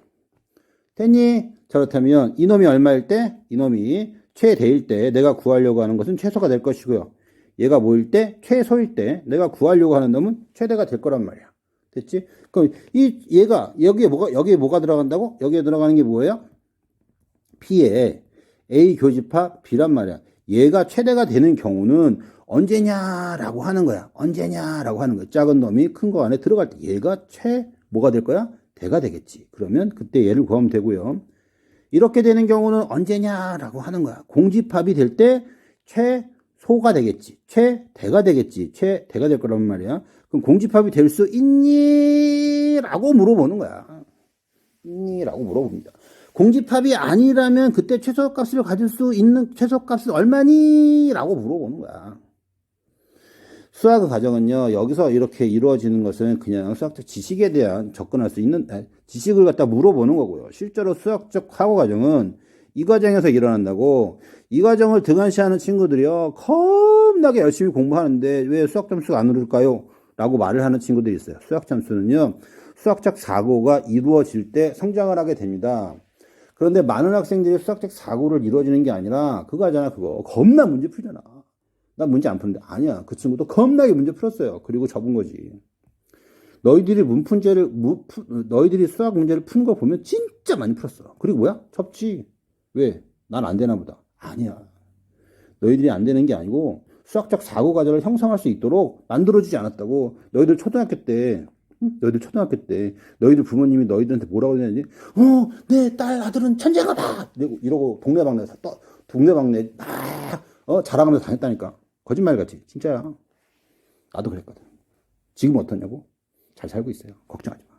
Speaker 1: 됐니? 자, 그렇다면 이놈이 얼마일 때? 이놈이 최대일 때 내가 구하려고 하는 것은 최소가 될 것이고요. 얘가 뭐일 때? 최소일 때 내가 구하려고 하는 놈은 최대가 될 거란 말이야. 됐지? 그럼 얘가 여기에 뭐가 들어간다고? 여기에 들어가는 게 뭐예요? P에 A 교집합 B란 말이야. 얘가 최대가 되는 경우는 언제냐라고 하는 거야. 언제냐라고 하는 거야. 작은 놈이 큰 거 안에 들어갈 때 얘가 뭐가 될 거야? 대가 되겠지. 그러면 그때 얘를 구하면 되고요. 이렇게 되는 경우는 언제냐라고 하는 거야. 공집합이 될 때 소가 되겠지. 최대가 되겠지. 최대가 될 거란 말이야. 그럼 공집합이 될 수 있니? 라고 물어보는 거야. 있니? 라고 물어봅니다. 공집합이 아니라면 그때 최소값을 가질 수 있는 최소값은 얼마니? 라고 물어보는 거야. 수학의 과정은요, 여기서 이렇게 이루어지는 것은 그냥 수학적 지식에 대한 접근할 수 있는, 지식을 갖다 물어보는 거고요. 실제로 수학적 사고 과정은 이 과정에서 일어난다고. 이 과정을 등한시하는 친구들이요, 겁나게 열심히 공부하는데 왜 수학 점수가 안 오를까요? 라고 말을 하는 친구들이 있어요. 수학 점수는요, 수학적 사고가 이루어질 때 성장을 하게 됩니다. 그런데 많은 학생들이 수학적 사고를 이루어지는 게 아니라 그거잖아, 그거. 겁나 문제 풀잖아. 나 문제 안 푸는데. 아니야. 그 친구도 겁나게 문제 풀었어요. 그리고 접은 거지. 너희들이 너희들이 수학 문제를 푸는 거 보면 진짜 많이 풀었어. 그리고 뭐야? 접지. 왜? 난 안 되나 보다. 아니야. 너희들이 안 되는 게 아니고 수학적 사고 과정을 형성할 수 있도록 만들어주지 않았다고. 너희들 초등학교 때 너희들 부모님이 너희들한테 뭐라고 그러는지, 내 딸 아들은 천재가다 이러고 동네방네 자랑하면서 다녔다니까. 거짓말같이. 진짜야. 나도 그랬거든. 지금 어떠냐고? 잘 살고 있어요. 걱정하지 마.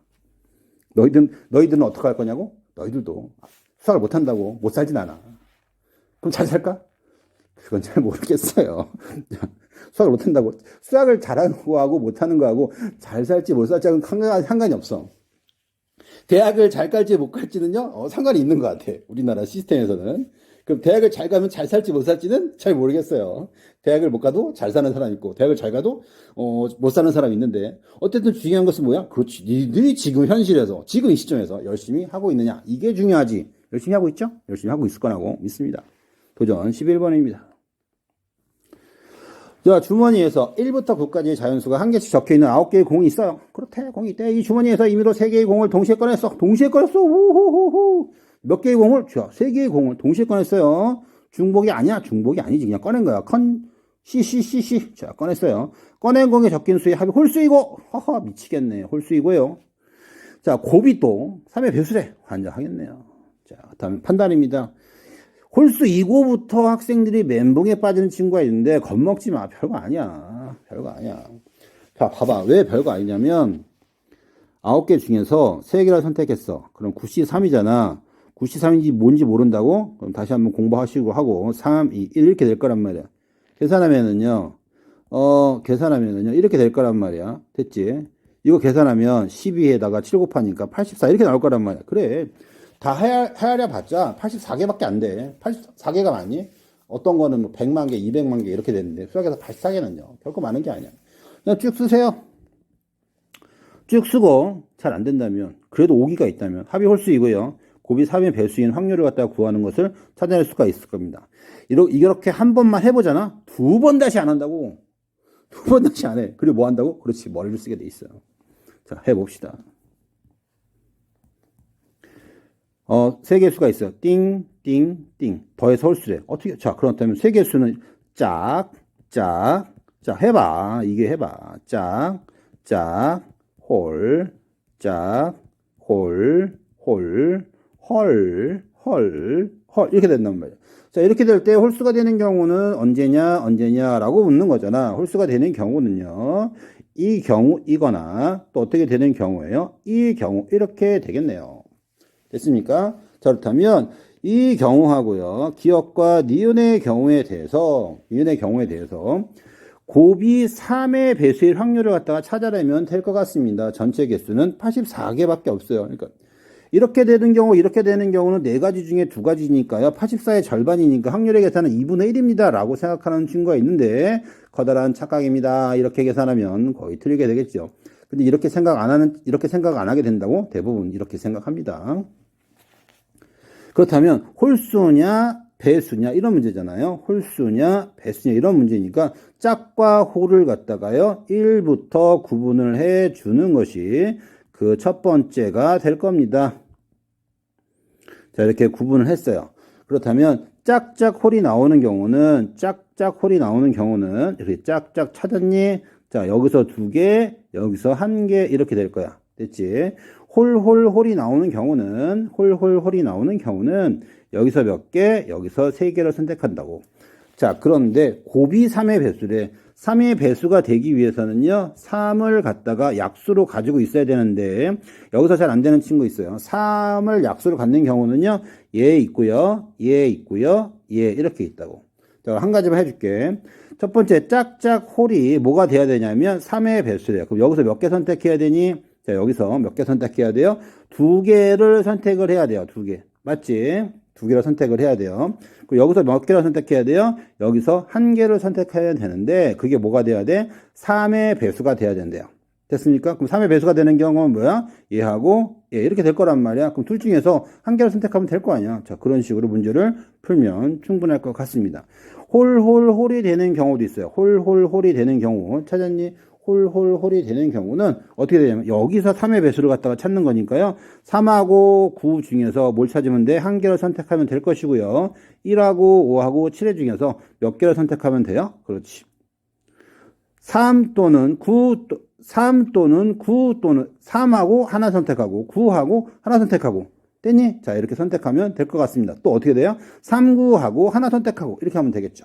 Speaker 1: 너희들은 어떻게 할 거냐고? 너희들도 수학을 못한다고 못 살진 않아. 그럼 잘 살까? 그건 잘 모르겠어요. 수학을 못한다고. 수학을 잘하는 거하고 못하는 거하고 잘 살지 못 살지는 상관이 없어. 대학을 잘 갈지 못 갈지는요, 상관이 있는 것 같아. 우리나라 시스템에서는. 그럼 대학을 잘 가면 잘 살지 못 살지는 잘 모르겠어요. 대학을 못 가도 잘 사는 사람 있고, 대학을 잘 가도 못 사는 사람이 있는데, 어쨌든 중요한 것은 뭐야? 그렇지. 니들이 지금 현실에서, 지금 이 시점에서 열심히 하고 있느냐? 이게 중요하지. 열심히 하고 있죠? 열심히 하고 있을 거라고 믿습니다. 도전 11번입니다. 자, 주머니에서 1부터 9까지의 자연수가 한 개씩 적혀있는 9개의 공이 있어요. 그렇대. 공이 있대. 이 주머니에서 임의로 3개의 공을 동시에 꺼냈어. 우후후후. 몇 개의 공을? 자, 3개의 공을 동시에 꺼냈어요. 중복이 아니야. 중복이 아니지. 그냥 꺼낸 거야. C. 자, 꺼냈어요. 꺼낸 공에 적힌 수의 합이 홀수이고, 허허, 미치겠네. 홀수이고요. 자, 곱이 또 3의 배수래. 환장하겠네요. 자, 다음에 판단입니다. 홀수 2고부터 학생들이 멘붕에 빠지는 친구가 있는데 겁먹지 마. 별거 아니야. 자, 봐봐. 왜 별거 아니냐면 9개 중에서 3개를 선택했어. 그럼 9C3이잖아. 9C3인지 뭔지 모른다고? 그럼 다시 한번 공부하시고 하고 3, 2, 1 이렇게 될 거란 말이야. 계산하면은요. 이렇게 될 거란 말이야. 됐지? 이거 계산하면 12에다가 7 곱하니까 84 이렇게 나올 거란 말이야. 그래. 다 헤아려 봤자 84개밖에 안 돼. 84개가 많니? 어떤 거는 뭐 100만 개, 200만 개 이렇게 되는데 수학에서 84개는요. 결코 많은 게 아니야. 그냥 쭉 쓰세요. 쭉 쓰고 잘 안 된다면, 그래도 5기가 있다면 합이 홀수이고요. 곱이 3의 배수인 확률을 갖다가 구하는 것을 찾아낼 수가 있을 겁니다. 이렇게 한 번만 해보잖아. 2번 다시 안 한다고. 2번 다시 안 해. 그리고 뭐 한다고? 그렇지. 머리를 쓰게 돼 있어요. 자, 해봅시다. 3개수가 있어요. 띵. 더해서 홀수래. 어떻게, 자, 그렇다면 3개수는 짝. 자, 해봐. 이게 해봐. 짝, 홀, 홀. 이렇게 된단 말이야. 자, 이렇게 될 때 홀수가 되는 경우는 언제냐라고 묻는 거잖아. 홀수가 되는 경우는요. 이 경우이거나 또 어떻게 되는 경우예요? 이 경우 이렇게 되겠네요. 됐습니까? 자, 그렇다면 이 경우하고요. 기억과 니은의 경우에 대해서 곱이 3의 배수일 확률을 갖다가 찾아내면 될 것 같습니다. 전체 개수는 84개밖에 없어요. 그러니까 이렇게 되는 경우는 4가지 중에 2가지니까요. 84의 절반이니까 확률의 계산은 2분의 1입니다. 라고 생각하는 친구가 있는데 커다란 착각입니다. 이렇게 계산하면 거의 틀리게 되겠죠. 근데 이렇게 생각 안 하게 된다고? 대부분 이렇게 생각합니다. 그렇다면 홀수냐 배수냐 이런 문제잖아요. 홀수냐 배수냐 이런 문제니까 짝과 홀을 갖다가요 1부터 구분을 해 주는 것이 그 첫 번째가 될 겁니다. 자, 이렇게 구분을 했어요. 그렇다면 짝짝 홀이 나오는 경우는 이렇게 짝짝 찾았니? 자, 여기서 2개, 여기서 1개 이렇게 될 거야. 됐지? 홀이 나오는 경우는 여기서 몇 개, 여기서 3개를 선택한다고. 자, 그런데 곱이 3의 배수래. 3의 배수가 되기 위해서는요, 3을 갖다가 약수로 가지고 있어야 되는데, 여기서 잘 안 되는 친구 있어요. 3을 약수로 갖는 경우는요, 얘 있고요, 얘 있고요, 얘 이렇게 있다고. 자, 한 가지만 해줄게. 첫 번째, 짝짝 홀이 뭐가 돼야 되냐면, 3의 배수래요. 그럼 여기서 몇 개 선택해야 되니? 자, 여기서 몇 개 선택해야 돼요? 2개를 선택을 해야 돼요, 2개. 맞지? 2개를 선택을 해야 돼요. 그리고 여기서 몇 개를 선택해야 돼요? 여기서 1개를 선택해야 되는데, 그게 뭐가 돼야 돼? 3의 배수가 돼야 된대요. 됐습니까? 그럼 3의 배수가 되는 경우는 뭐야? 얘하고 얘 이렇게 될 거란 말이야. 그럼 둘 중에서 1개를 선택하면 될 거 아니야. 자, 그런 식으로 문제를 풀면 충분할 것 같습니다. 홀이 되는 경우도 있어요. 홀이 되는 경우. 찾았니? 홀이 되는 경우는 어떻게 되냐면 여기서 3의 배수를 갖다가 찾는 거니까요. 3하고 9 중에서 뭘 찾으면 돼? 1개를 선택하면 될 것이고요. 1하고 5하고 7의 중에서 몇 개를 선택하면 돼요? 그렇지. 3 또는 9 또는 3하고 하나 선택하고 9하고 하나 선택하고 됐니? 자, 이렇게 선택하면 될 것 같습니다. 또 어떻게 돼요? 3, 9하고 하나 선택하고 이렇게 하면 되겠죠.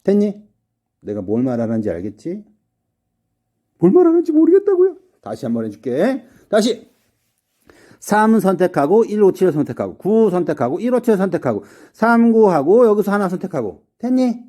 Speaker 1: 됐니? 내가 뭘 말하는지 알겠지? 뭘 말하는지 모르겠다고요? 다시 한번 해줄게. 다시. 3 선택하고 1, 5, 7 선택하고 9 선택하고 1, 5, 7 선택하고 3, 9하고 여기서 하나 선택하고 됐니?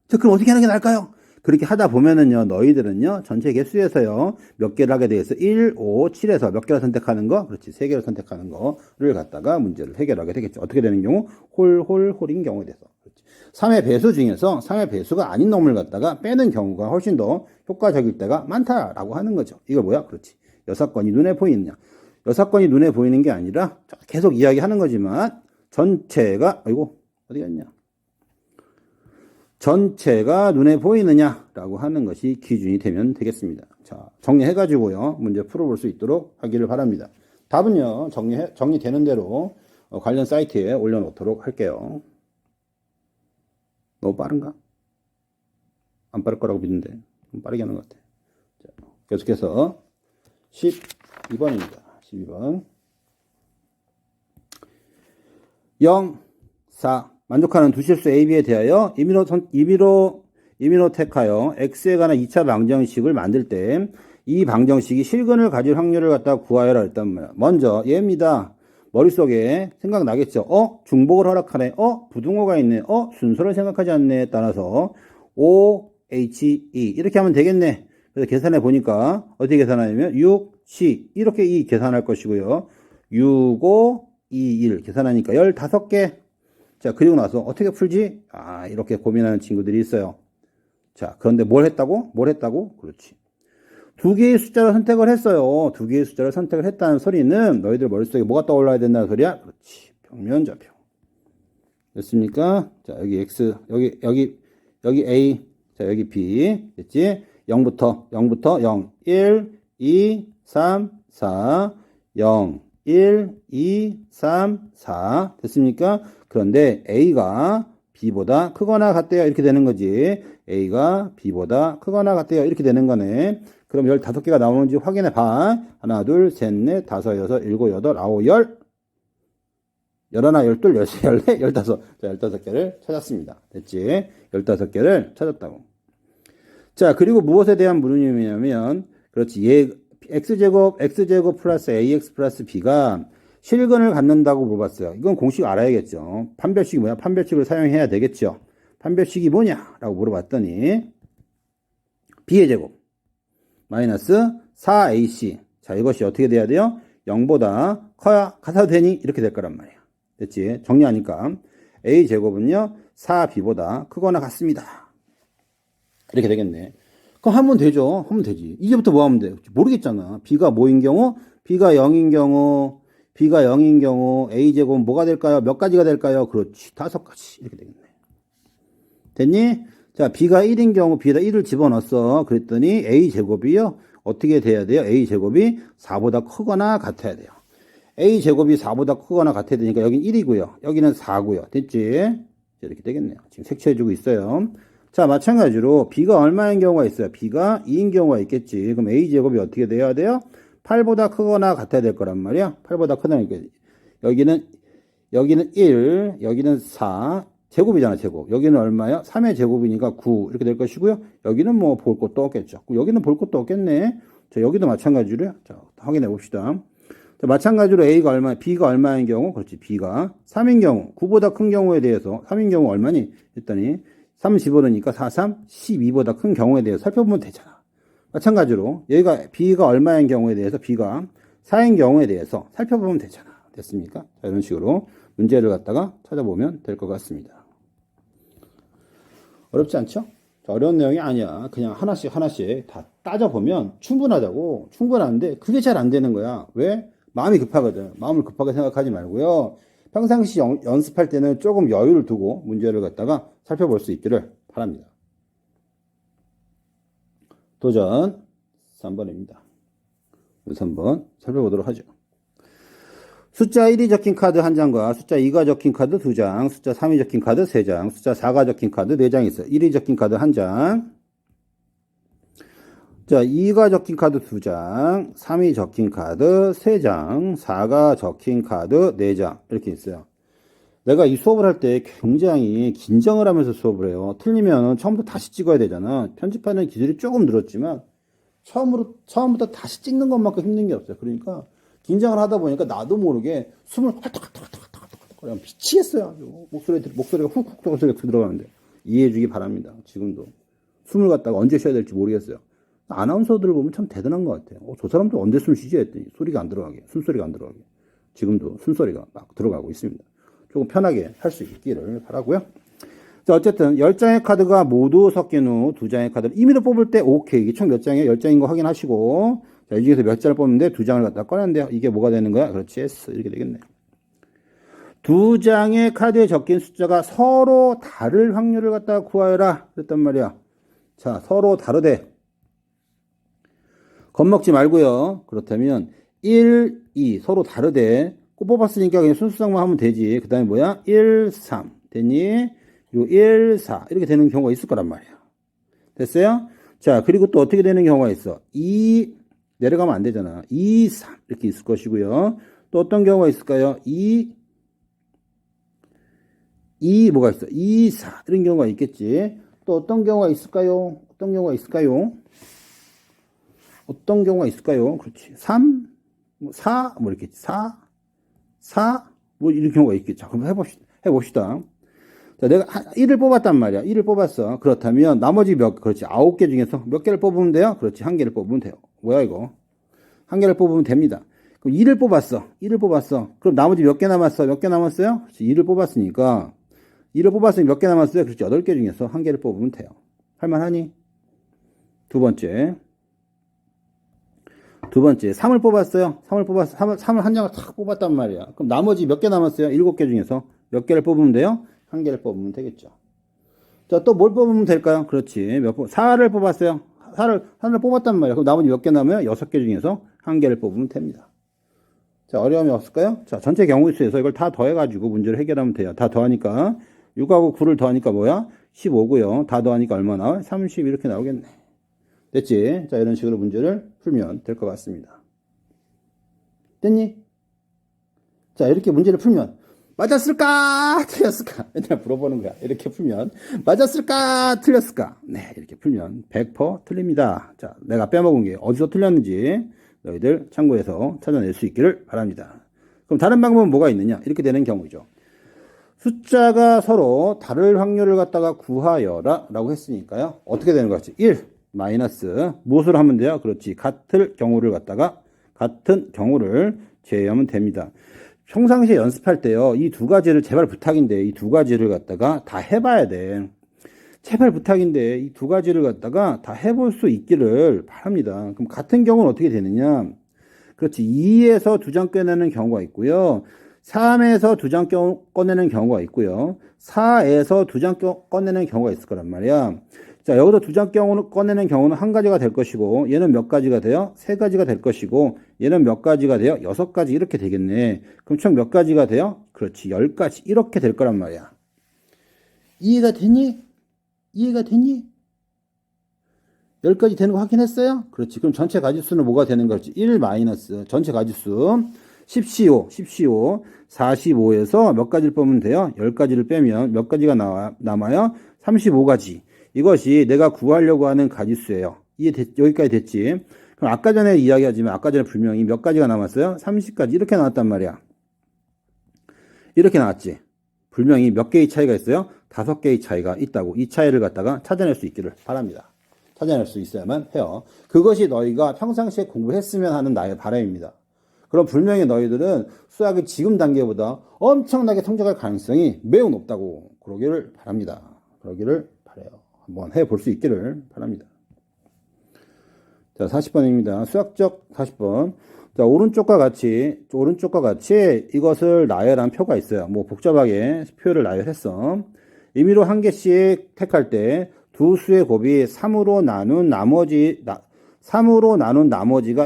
Speaker 1: 자, 그럼 어떻게 하는 게 나을까요? 그렇게 하다 보면은요, 너희들은요, 전체 개수에서요, 몇 개를 하게 되겠어? 1, 5, 7에서 몇 개를 선택하는 거? 그렇지. 3개를 선택하는 거를 갖다가 문제를 해결하게 되겠죠. 어떻게 되는 경우? 홀인 경우에 대해서. 그렇지. 3의 배수 중에서 3의 배수가 아닌 놈을 갖다가 빼는 경우가 훨씬 더 효과적일 때가 많다라고 하는 거죠. 이거 뭐야? 그렇지. 여사건이 눈에 보이느냐. 여사건이 눈에 보이는 게 아니라 계속 이야기하는 거지만 전체가, 아이고, 어디 갔냐. 전체가 눈에 보이느냐라고 하는 것이 기준이 되면 되겠습니다. 자, 정리해가지고요, 문제 풀어볼 수 있도록 하기를 바랍니다. 답은요, 정리되는 대로 관련 사이트에 올려놓도록 할게요. 너무 빠른가? 안 빠를 거라고 믿는데, 좀 빠르게 하는 것 같아. 자, 계속해서 12번입니다. 12번. 0, 4. 만족하는 두 실수 A, B에 대하여 이미노텍하여 X에 관한 2차 방정식을 만들 때 이 방정식이 실근을 가질 확률을 갖다 구하여라 했단 말이야. 먼저 얘입니다. 머릿속에 생각나겠죠. 중복을 허락하네. 부등호가 있네. 순서를 생각하지 않네. 따라서 O, H, E 이렇게 하면 되겠네. 그래서 계산해 보니까 어떻게 계산하냐면 6, 10 이렇게 계산할 것이고요. 6, 5, 2, 1 계산하니까 15개. 자, 그리고 나서 어떻게 풀지? 이렇게 고민하는 친구들이 있어요. 자, 그런데 뭘 했다고? 그렇지. 2개의 숫자를 선택을 했어요. 2개의 숫자를 선택을 했다는 소리는 너희들 머릿속에 뭐가 떠올라야 된다는 소리야? 그렇지. 평면좌표. 됐습니까? 자, 여기 X, 여기 A, 자, 여기 B. 됐지? 0부터 0, 1, 2, 3, 4, 0, 1, 2, 3, 4. 됐습니까? 그런데 A가 B보다 크거나 같대요. 이렇게 되는 거지. A가 B보다 크거나 같대요. 이렇게 되는 거네. 그럼 15개가 나오는지 확인해 봐. 하나, 둘, 셋, 넷, 다섯, 여섯, 일곱, 여덟, 아홉, 열. 열하나, 열둘, 열세, 열네, 열다섯. 자, 15개를 찾았습니다. 됐지? 15개를 찾았다고. 자, 그리고 무엇에 대한 물음이냐면, 그렇지. x제곱 플러스 ax 플러스 b가 실근을 갖는다고 물어봤어요. 이건 공식 알아야겠죠. 판별식이 뭐야? 판별식을 사용해야 되겠죠. 판별식이 뭐냐? 라고 물어봤더니 b의 제곱 마이너스 4ac. 자, 이것이 어떻게 돼야 돼요? 0보다 커야 같아도 되니? 이렇게 될 거란 말이야. 됐지? 정리하니까 a제곱은요 4b보다 크거나 같습니다. 이렇게 되겠네. 그럼 하면 되죠. 하면 되지. 이제부터 뭐 하면 돼? 모르겠잖아. b가 뭐인 경우? b가 0인 경우 a제곱은 뭐가 될까요? 몇 가지가 될까요? 그렇지. 5가지. 이렇게 되겠네. 됐니? 자, b가 1인 경우 b에다 1을 집어넣었어. 그랬더니 a제곱이요. 어떻게 돼야 돼요? a제곱이 4보다 크거나 같아야 돼요. a제곱이 4보다 크거나 같아야 되니까 여긴 1이고요. 여기는 4고요. 됐지? 이렇게 되겠네요. 지금 색칠해주고 있어요. 자, 마찬가지로 b가 얼마인 경우가 있어요? b가 2인 경우가 있겠지. 그럼 a제곱이 어떻게 돼야 돼요? 8보다 크거나 같아야 될 거란 말이야. 8보다 크다니까. 여기는 1, 여기는 4, 제곱이잖아, 제곱. 여기는 얼마야? 3의 제곱이니까 9 이렇게 될 것이고요. 여기는 뭐 볼 것도 없겠죠. 여기는 볼 것도 없겠네. 자, 여기도 마찬가지로 자, 확인해 봅시다. 자, 마찬가지로 A가 얼마, B가 얼마인 경우? 그렇지. B가 3인 경우, 9보다 큰 경우에 대해서 3인 경우 얼마니? 했더니 3 집어넣으니까 4, 3, 12보다 큰 경우에 대해서 살펴보면 되잖아. 마찬가지로 얘가 B가 얼마인 경우에 대해서 B가 4인 경우에 대해서 살펴보면 되잖아. 됐습니까? 자, 이런 식으로 문제를 갖다가 찾아보면 될 것 같습니다. 어렵지 않죠? 자, 어려운 내용이 아니야. 그냥 하나씩 하나씩 다 따져보면 충분하다고. 충분한데 그게 잘 안 되는 거야. 왜? 마음이 급하거든. 마음을 급하게 생각하지 말고요. 평상시 연습할 때는 조금 여유를 두고 문제를 갖다가 살펴볼 수 있기를 바랍니다. 도전 3번입니다. 3번 살펴보도록 하죠. 숫자 1이 적힌 카드 1장과 숫자 2가 적힌 카드 2장, 숫자 3이 적힌 카드 3장, 숫자 4가 적힌 카드 4장이 있어요. 1이 적힌 카드 1장, 자, 2가 적힌 카드 2장, 3이 적힌 카드 3장, 4가 적힌 카드 4장 이렇게 있어요. 내가 이 수업을 할 때 굉장히 긴장을 하면서 수업을 해요. 틀리면 처음부터 다시 찍어야 되잖아. 편집하는 기술이 조금 늘었지만 처음부터 다시 찍는 것만큼 힘든 게 없어요. 그러니까 긴장을 하다 보니까 나도 모르게 숨을 헐떡헐떡헐떡헐떡 그냥 미치겠어요. 아주. 목소리가 훅훅 소리가 들어가는데 이해해 주기 바랍니다. 지금도 숨을 갖다가 언제 쉬어야 될지 모르겠어요. 아나운서들을 보면 참 대단한 것 같아요. 저 사람도 언제 숨 쉬지 했더니 소리가 안 들어가게, 숨소리가 안 들어가게. 지금도 숨소리가 막 들어가고 있습니다. 조금 편하게 할 수 있기를 바라고요. 자, 어쨌든 10장의 카드가 모두 섞인 후 2장의 카드를 임의로 뽑을 때 오케이. 이게 총 몇 장이에요? 10장인 거 확인하시고, 자, 이 중에서 몇 장을 뽑는데 2장을 갖다 꺼냈는데요. 이게 뭐가 되는 거야? 그렇지, S. 이렇게 되겠네. 2장의 카드에 적힌 숫자가 서로 다를 확률을 갖다가 구하여라. 그랬단 말이야. 자, 서로 다르대. 겁먹지 말고요. 그렇다면 1, 2 서로 다르대. 꼭 뽑았으니까 그냥 순수상만 하면 되지. 그 다음에 뭐야? 1, 3 됐니? 그리고 1, 4 이렇게 되는 경우가 있을 거란 말이야. 됐어요? 자, 그리고 또 어떻게 되는 경우가 있어? 2 내려가면 안 되잖아. 2, 3 이렇게 있을 것이고요. 또 어떤 경우가 있을까요? 2 뭐가 있어? 2, 4 이런 경우가 있겠지. 또 어떤 경우가 있을까요? 어떤 경우가 있을까요? 어떤 경우가 있을까요? 그렇지. 3, 4 뭐 이렇게 4 뭐 이런 경우가 있겠죠. 자, 그럼 해봅시다. 자, 내가 1을 뽑았단 말이야. 1을 뽑았어. 그렇다면 나머지 그렇지. 9개 중에서 몇 개를 뽑으면 돼요? 그렇지. 1개를 뽑으면 돼요. 뭐야 이거? 1개를 뽑으면 됩니다. 그럼 2를 뽑았어. 1을 뽑았어. 그럼 나머지 몇 개 남았어? 몇 개 남았어요? 그렇지. 2를 뽑았으니까 몇 개 남았어요? 그렇지. 8개 중에서 1개를 뽑으면 돼요. 할만하니? 두 번째, 3을 뽑았어요. 3을 한 장을 탁 뽑았단 말이야. 그럼 나머지 몇 개 남았어요? 7개 중에서 몇 개를 뽑으면 돼요? 1개를 뽑으면 되겠죠. 자, 또 뭘 뽑으면 될까요? 그렇지. 4를 뽑았어요. 4를 뽑았단 말이야. 그럼 나머지 몇 개 남아요? 6개 중에서 1개를 뽑으면 됩니다. 자, 어려움이 없을까요? 자, 전체 경우수에서 이걸 다 더해가지고 문제를 해결하면 돼요. 다 더하니까 6하고 9를 더하니까 뭐야? 15고요. 다 더하니까 얼마 나와요? 30 이렇게 나오겠네. 됐지? 자, 이런 식으로 문제를 풀면 될 것 같습니다. 됐니? 자, 이렇게 문제를 풀면 맞았을까? 틀렸을까? 맨날 물어보는 거야. 이렇게 풀면 맞았을까? 틀렸을까? 네, 이렇게 풀면 100% 틀립니다. 자, 내가 빼먹은 게 어디서 틀렸는지 너희들 참고해서 찾아낼 수 있기를 바랍니다. 그럼 다른 방법은 뭐가 있느냐? 이렇게 되는 경우죠. 숫자가 서로 다를 확률을 갖다가 구하여라 라고 했으니까요. 어떻게 되는 거지? 1 마이너스 무엇을 하면 돼요? 그렇지. 같은 경우를 제외하면 됩니다. 평상시에 연습할 때요. 이 두 가지를 제발 부탁인데 이 두 가지를 갖다가 다 해봐야 돼. 제발 부탁인데 이 두 가지를 갖다가 다 해볼 수 있기를 바랍니다. 그럼 같은 경우는 어떻게 되느냐? 그렇지. 2에서 2장 꺼내는 경우가 있고요. 3에서 2장 꺼내는 경우가 있고요. 4에서 2장 꺼내는 경우가 있을 거란 말이야. 자, 여기서 2장 꺼내는 경우는 한 가지가 될 것이고, 얘는 몇 가지가 돼요? 3가지가 될 것이고, 얘는 몇 가지가 돼요? 6가지 이렇게 되겠네. 그럼 총 몇 가지가 돼요? 그렇지, 10가지 이렇게 될 거란 말이야. 이해가 됐니? 10가지 되는 거 확인했어요? 그렇지. 그럼 전체 가지수는 뭐가 되는 거지? 1 마이너스 전체 가지수. 10CO 45에서 몇 가지를 빼면 돼요? 10가지를 빼면 몇 가지가 남아요? 35가지. 이것이 내가 구하려고 하는 가지수예요. 여기까지 됐지? 그럼 아까 전에 이야기하지만 아까 전에 불명이 몇 가지가 남았어요? 30가지. 이렇게 나왔단 말이야. 이렇게 나왔지. 불명이 몇 개의 차이가 있어요? 5개의 차이가 있다고. 이 차이를 갖다가 찾아낼 수 있기를 바랍니다. 찾아낼 수 있어야만 해요. 그것이 너희가 평상시에 공부했으면 하는 나의 바람입니다. 그럼 분명히 너희들은 수학의 지금 단계보다 엄청나게 성장할 가능성이 매우 높다고 그러기를 바랍니다. 그러기를 바라요. 한번 해볼 수 있기를 바랍니다. 자, 40번입니다. 수학적 40번. 자, 오른쪽과 같이 이것을 나열한 표가 있어요. 뭐 복잡하게 표를 나열했어. 임의로 한 개씩 택할 때 두 수의 곱이 3으로 나눈 나머지가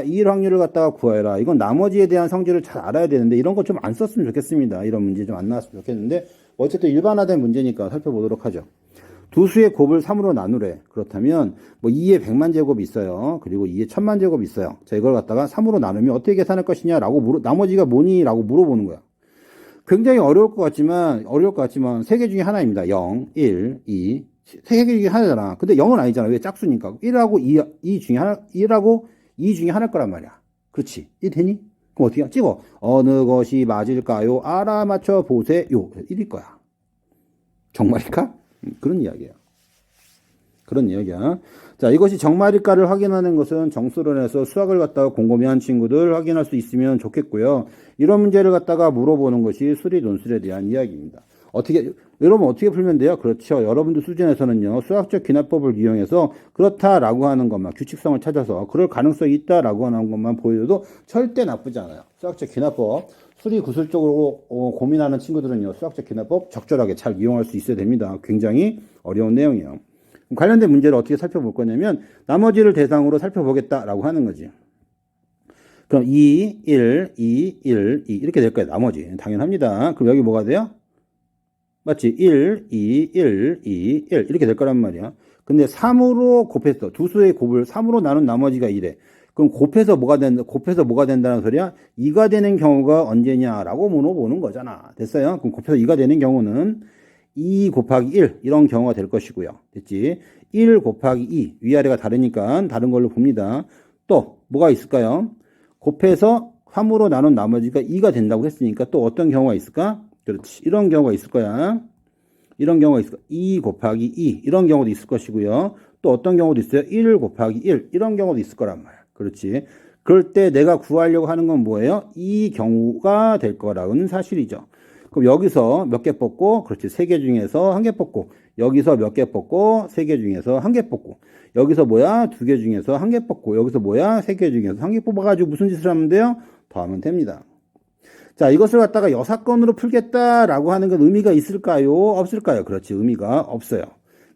Speaker 1: 2일 확률을 갖다가 구하여라. 이건 나머지에 대한 성질을 잘 알아야 되는데 이런 거 좀 안 썼으면 좋겠습니다. 이런 문제 좀 안 나왔으면 좋겠는데 어쨌든 일반화된 문제니까 살펴보도록 하죠. 두 수의 곱을 3으로 나누래. 그렇다면 뭐 2에 100만 제곱이 있어요. 그리고 2에 1000만 제곱이 있어요. 자, 이걸 갖다가 3으로 나누면 어떻게 계산할 것이냐라고 나머지가 뭐니? 라고 물어보는 거야. 굉장히 어려울 것 같지만 세 개 중에 하나입니다. 0, 1, 2. 세 개 중에 하나잖아. 근데 0은 아니잖아. 왜? 짝수니까. 1하고 2 중에 하나일 거란 말이야. 그렇지. 이 되니? 그럼 어떻게 찍어? 어느 것이 맞을까요? 알아맞혀 보세요. 1일 거야. 정말일까? 그런 이야기야. 자, 이것이 정말일까를 확인하는 것은 정수론에서 수학을 갖다가 곰곰이 한 친구들 확인할 수 있으면 좋겠고요. 이런 문제를 갖다가 물어보는 것이 수리 논술에 대한 이야기입니다. 여러분 어떻게 풀면 돼요? 그렇죠. 여러분들 수준에서는요, 수학적 기납법을 이용해서 그렇다라고 하는 것만, 규칙성을 찾아서 그럴 가능성이 있다라고 하는 것만 보여줘도 절대 나쁘지 않아요. 수학적 기납법, 수리 구술적으로 고민하는 친구들은요, 수학적 기납법 적절하게 잘 이용할 수 있어야 됩니다. 굉장히 어려운 내용이에요. 관련된 문제를 어떻게 살펴볼 거냐면, 나머지를 대상으로 살펴보겠다라고 하는 거지. 그럼 2, 1, 2, 1, 2 이렇게 될 거예요. 나머지. 당연합니다. 그럼 여기 뭐가 돼요? 맞지? 1, 2, 1, 2, 1 이렇게 될 거란 말이야. 근데 3으로 곱했어. 두 수의 곱을 3으로 나눈 나머지가 1에. 그럼 곱해서 뭐가 된다는 소리야? 2가 되는 경우가 언제냐라고 물어보는 거잖아. 됐어요? 그럼 곱해서 2가 되는 경우는 2 곱하기 1 이런 경우가 될 것이고요. 됐지? 1 곱하기 2 위아래가 다르니까 다른 걸로 봅니다. 또 뭐가 있을까요? 곱해서 3으로 나눈 나머지가 2가 된다고 했으니까 또 어떤 경우가 있을까? 그렇지. 이런 경우가 있을 거야. 2 곱하기 2 이런 경우도 있을 것이고요. 또 어떤 경우도 있어요? 1 곱하기 1 이런 경우도 있을 거란 말이야. 그렇지. 그럴 때 내가 구하려고 하는 건 뭐예요? 이 경우가 될 거라는 사실이죠. 그럼 여기서 몇 개 뽑고, 그렇지. 3개 중에서 1개 뽑고, 여기서 몇 개 뽑고, 3개 중에서 1개 뽑고, 여기서 뭐야? 2개 중에서 1개 뽑고, 여기서 뭐야? 3개 중에서 1개 뽑아가지고 무슨 짓을 하면 돼요? 더하면 됩니다. 자, 이것을 갖다가 여사건으로 풀겠다라고 하는 건 의미가 있을까요? 없을까요? 그렇지. 의미가 없어요.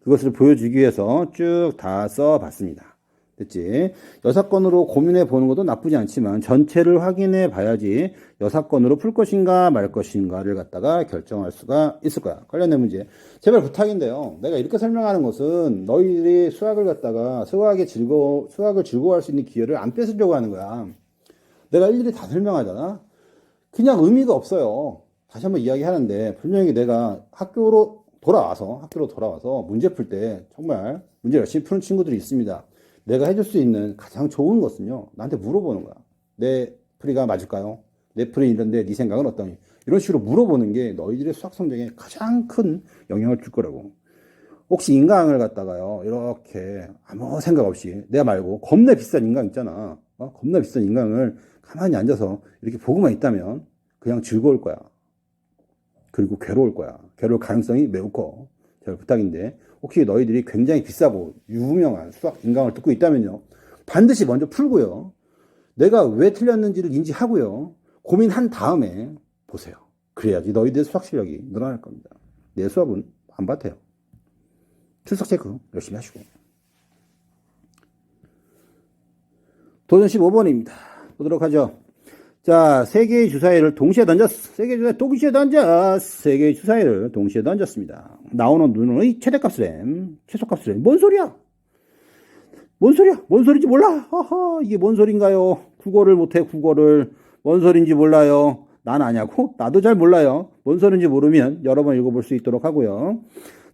Speaker 1: 그것을 보여주기 위해서 쭉 다 써봤습니다. 됐지? 여사건으로 고민해 보는 것도 나쁘지 않지만 전체를 확인해 봐야지 여사건으로 풀 것인가 말 것인가를 갖다가 결정할 수가 있을 거야. 관련된 문제. 제발 부탁인데요. 내가 이렇게 설명하는 것은 너희들이 수학을 갖다가 수학을 즐거워할 수 있는 기회를 안 뺏으려고 하는 거야. 내가 일일이 다 설명하잖아. 그냥 의미가 없어요. 다시 한번 이야기하는데 분명히 내가 학교로 돌아와서 문제 풀 때 정말 문제 열심히 푸는 친구들이 있습니다. 내가 해줄 수 있는 가장 좋은 것은요, 나한테 물어보는 거야. 내 풀이가 맞을까요? 내 풀이 이런데 네 생각은 어떠니? 이런 식으로 물어보는 게 너희들의 수학 성적에 가장 큰 영향을 줄 거라고. 혹시 인강을 갖다가요, 이렇게 아무 생각 없이 내가 말고 겁나 비싼 인강 있잖아. 겁나 비싼 인강을 가만히 앉아서 이렇게 보고만 있다면 그냥 즐거울 거야. 그리고 괴로울 거야. 괴로울 가능성이 매우 커. 제발 부탁인데 혹시 너희들이 굉장히 비싸고 유명한 수학 인강을 듣고 있다면요, 반드시 먼저 풀고요, 내가 왜 틀렸는지를 인지하고요, 고민한 다음에 보세요. 그래야지 너희들의 수학 실력이 늘어날 겁니다. 내 수업은 한바탕요. 출석 체크 열심히 하시고. 도전 15번입니다. 보도록 하죠. 자, 3개의 주사위를 동시에 던졌어. 3개의 주사위를 동시에 던졌습니다. 나오는 눈의 최대값이래. 최소값이래. 뭔 소리야? 뭔 소리인지 몰라? 허허, 이게 뭔 소린가요? 국어를 못해, 국어를. 뭔 소린지 몰라요. 난 아냐고? 나도 잘 몰라요. 뭔 소린지 모르면 여러 번 읽어볼 수 있도록 하고요.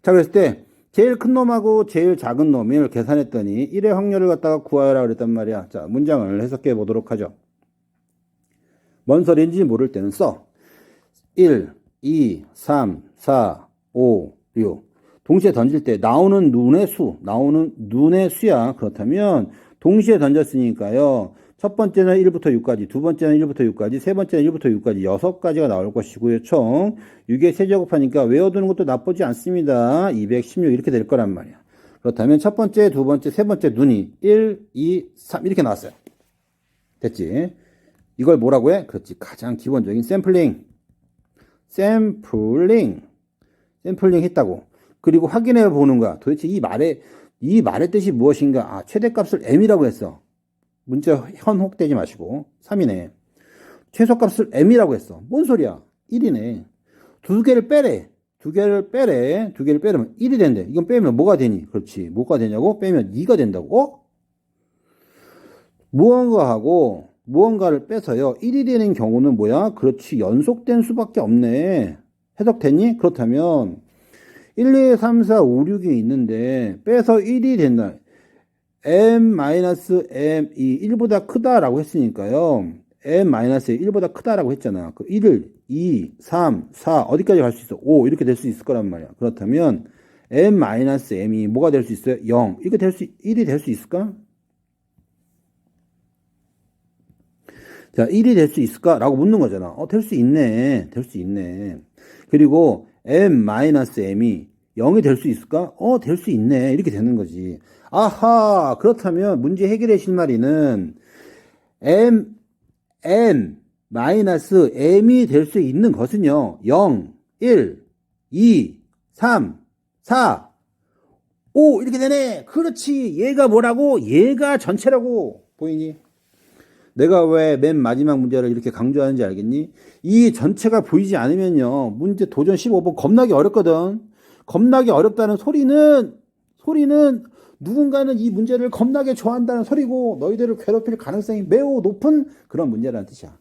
Speaker 1: 자, 그랬을 때 제일 큰 놈하고 제일 작은 놈을 계산했더니 1의 확률을 갖다가 구하라 그랬단 말이야. 자, 문장을 해석해 보도록 하죠. 뭔 소린지 모를 때는 써. 1, 2, 3, 4, 5, 6. 동시에 던질 때 나오는 눈의 수야. 그렇다면 동시에 던졌으니까요. 첫 번째는 1부터 6까지, 두 번째는 1부터 6까지, 세 번째는 1부터 6까지, 6가지가 나올 것이고요. 총 6에 세제곱하니까 외워두는 것도 나쁘지 않습니다. 216 이렇게 될 거란 말이야. 그렇다면 첫 번째, 두 번째, 세 번째 눈이 1, 2, 3 이렇게 나왔어요. 됐지? 이걸 뭐라고 해? 그렇지. 가장 기본적인 샘플링 했다고. 그리고 확인해 보는 거야. 도대체 이 말의 뜻이 무엇인가? 아, 최대값을 m이라고 했어. 문자 현혹되지 마시고. 3이네. 최소값을 m이라고 했어. 뭔 소리야? 1이네. 두 개를 빼래. 두 개를 빼면 1이 된대. 이건 빼면 뭐가 되니? 그렇지. 뭐가 되냐고? 빼면 2가 된다고? 무언가를 빼서요. 1이 되는 경우는 뭐야? 그렇지. 연속된 수밖에 없네. 해석됐니? 그렇다면 1, 2, 3, 4, 5, 6이 있는데 빼서 1이 된다. m-m이 1보다 크다라고 했으니까요. m-1보다 크다라고 했잖아. 그 1을 2, 3, 4 어디까지 갈 수 있어? 5 이렇게 될 수 있을 거란 말이야. 그렇다면 m-m이 뭐가 될 수 있어요? 0. 이거 1이 될 수 있을까? 자, 1이 될 수 있을까? 라고 묻는 거잖아. 될 수 있네. 그리고 m-m이 0이 될 수 있을까? 될 수 있네. 이렇게 되는 거지. 아하, 그렇다면 문제 해결의 실마리는 m이 될 수 있는 것은요. 0, 1, 2, 3, 4, 5 이렇게 되네. 그렇지. 얘가 뭐라고? 얘가 전체라고. 보이니? 내가 왜 맨 마지막 문제를 이렇게 강조하는지 알겠니? 이 전체가 보이지 않으면요. 문제 도전 15번 겁나게 어렵거든. 겁나게 어렵다는 소리는 누군가는 이 문제를 겁나게 좋아한다는 소리고 너희들을 괴롭힐 가능성이 매우 높은 그런 문제라는 뜻이야.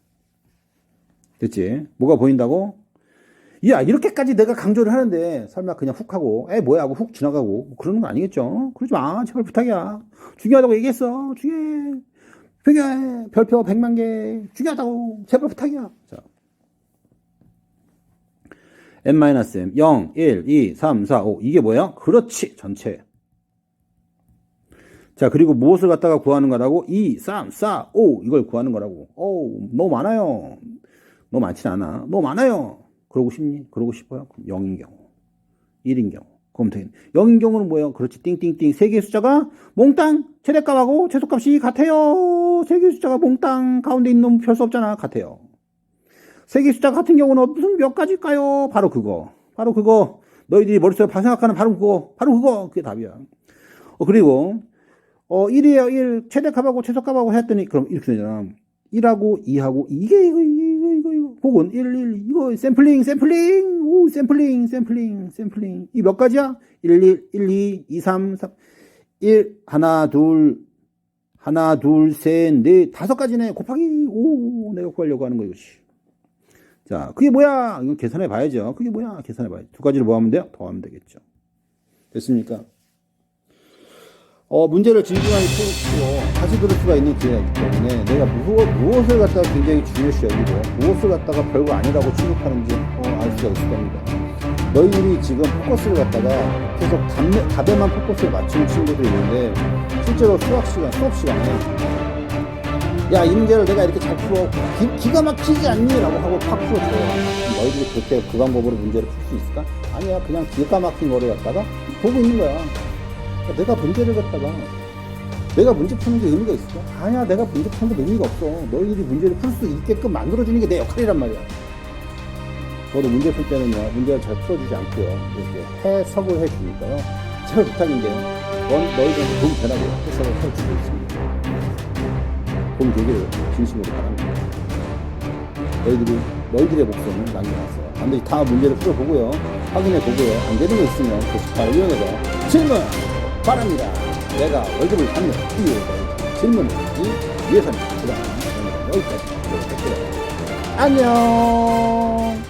Speaker 1: 됐지? 뭐가 보인다고? 야, 이렇게까지 내가 강조를 하는데 설마 그냥 훅 하고 뭐야 하고 훅 지나가고 뭐 그러는 거 아니겠죠? 그러지 마. 제발 부탁이야. 중요하다고 얘기했어. 중요해. 별표 100만 개 중요하다고. 제발 부탁이야. 자. n-m 0, 1, 2, 3, 4, 5 이게 뭐야? 그렇지. 전체. 자, 그리고 무엇을 갖다가 구하는 거라고? 2, 3, 4, 5 이걸 구하는 거라고. 너무 많아요. 너무 많진 않아. 너무 많아요. 그러고 싶니? 그러고 싶어요? 그럼 0인 경우, 1인 경우. 그럼 되겠네. 0인 경우는 뭐예요? 그렇지. 띵띵띵. 세 개의 숫자가 몽땅 최대값하고 최소값이 같아요. 세 개의 숫자가 몽땅 가운데 있는 놈 별 수 없잖아. 같아요. 세 개의 숫자 같은 경우는 무슨 몇 가지일까요? 바로 그거. 너희들이 머릿속에 생각하는 바로 그거. 그게 답이야. 그리고 1이에요. 1 최대값하고 최소값하고 했더니 그럼 이렇게 되잖아. 1하고 2하고 이게 이거 혹은 1 이거 샘플링 오 샘플링 이 몇 가지야? 1 2 2 3 1 하나 둘 셋 넷 다섯 가지네. 곱하기 내가 구하려고 하는 거 이것이. 자, 그게 뭐야? 이건 계산해 봐야죠. 그게 뭐야? 계산해 봐야죠. 두 가지를 뭐 하면 돼요? 더하면 되겠죠. 됐습니까? 문제를 진중하게 풀고 다시 들을 수가 있는 기회가 있기 때문에 내가 무엇을 갖다가 굉장히 중요시 여기고 무엇을 갖다가 별거 아니라고 취급하는지 알 수가 있을 겁니다. 너희들이 지금 포커스를 갖다가 계속 답에만 포커스를 맞추는 친구들이 있는데 실제로 수업 시간에 야, 이 문제를 내가 이렇게 잘 풀어 기가 막히지 않니? 라고 하고 팍 풀어줘요. 너희들이 그렇게 그 방법으로 문제를 풀 수 있을까? 아니야, 그냥 기가 막힌 거를 갖다가 보고 있는 거야. 내가 문제를 갖다가 내가 문제 푸는 게 의미가 있을까? 아니야, 내가 문제 푸는 게 의미가 없어. 너희들이 문제를 풀 수 있게끔 만들어주는 게 내 역할이란 말이야. 저도 문제 풀 때는요, 문제를 잘 풀어주지 않고요, 이렇게 해석을 해주니까요. 제발 부탁인데요, 너희들한테 도움 되라고요. 해석을 해주고 있습니다. 도움 되기를 진심으로 바랍니다. 너희들의 목숨을 남겨놨어요. 반드시 다 문제를 풀어보고요, 확인해보고요, 안 되는 거 있으면 게시판을 이용해서 질문 바랍니다. 내가 월급을 받는 이유에 대한 질문을 위해서는 여기까지 하도록 할게요. 안녕.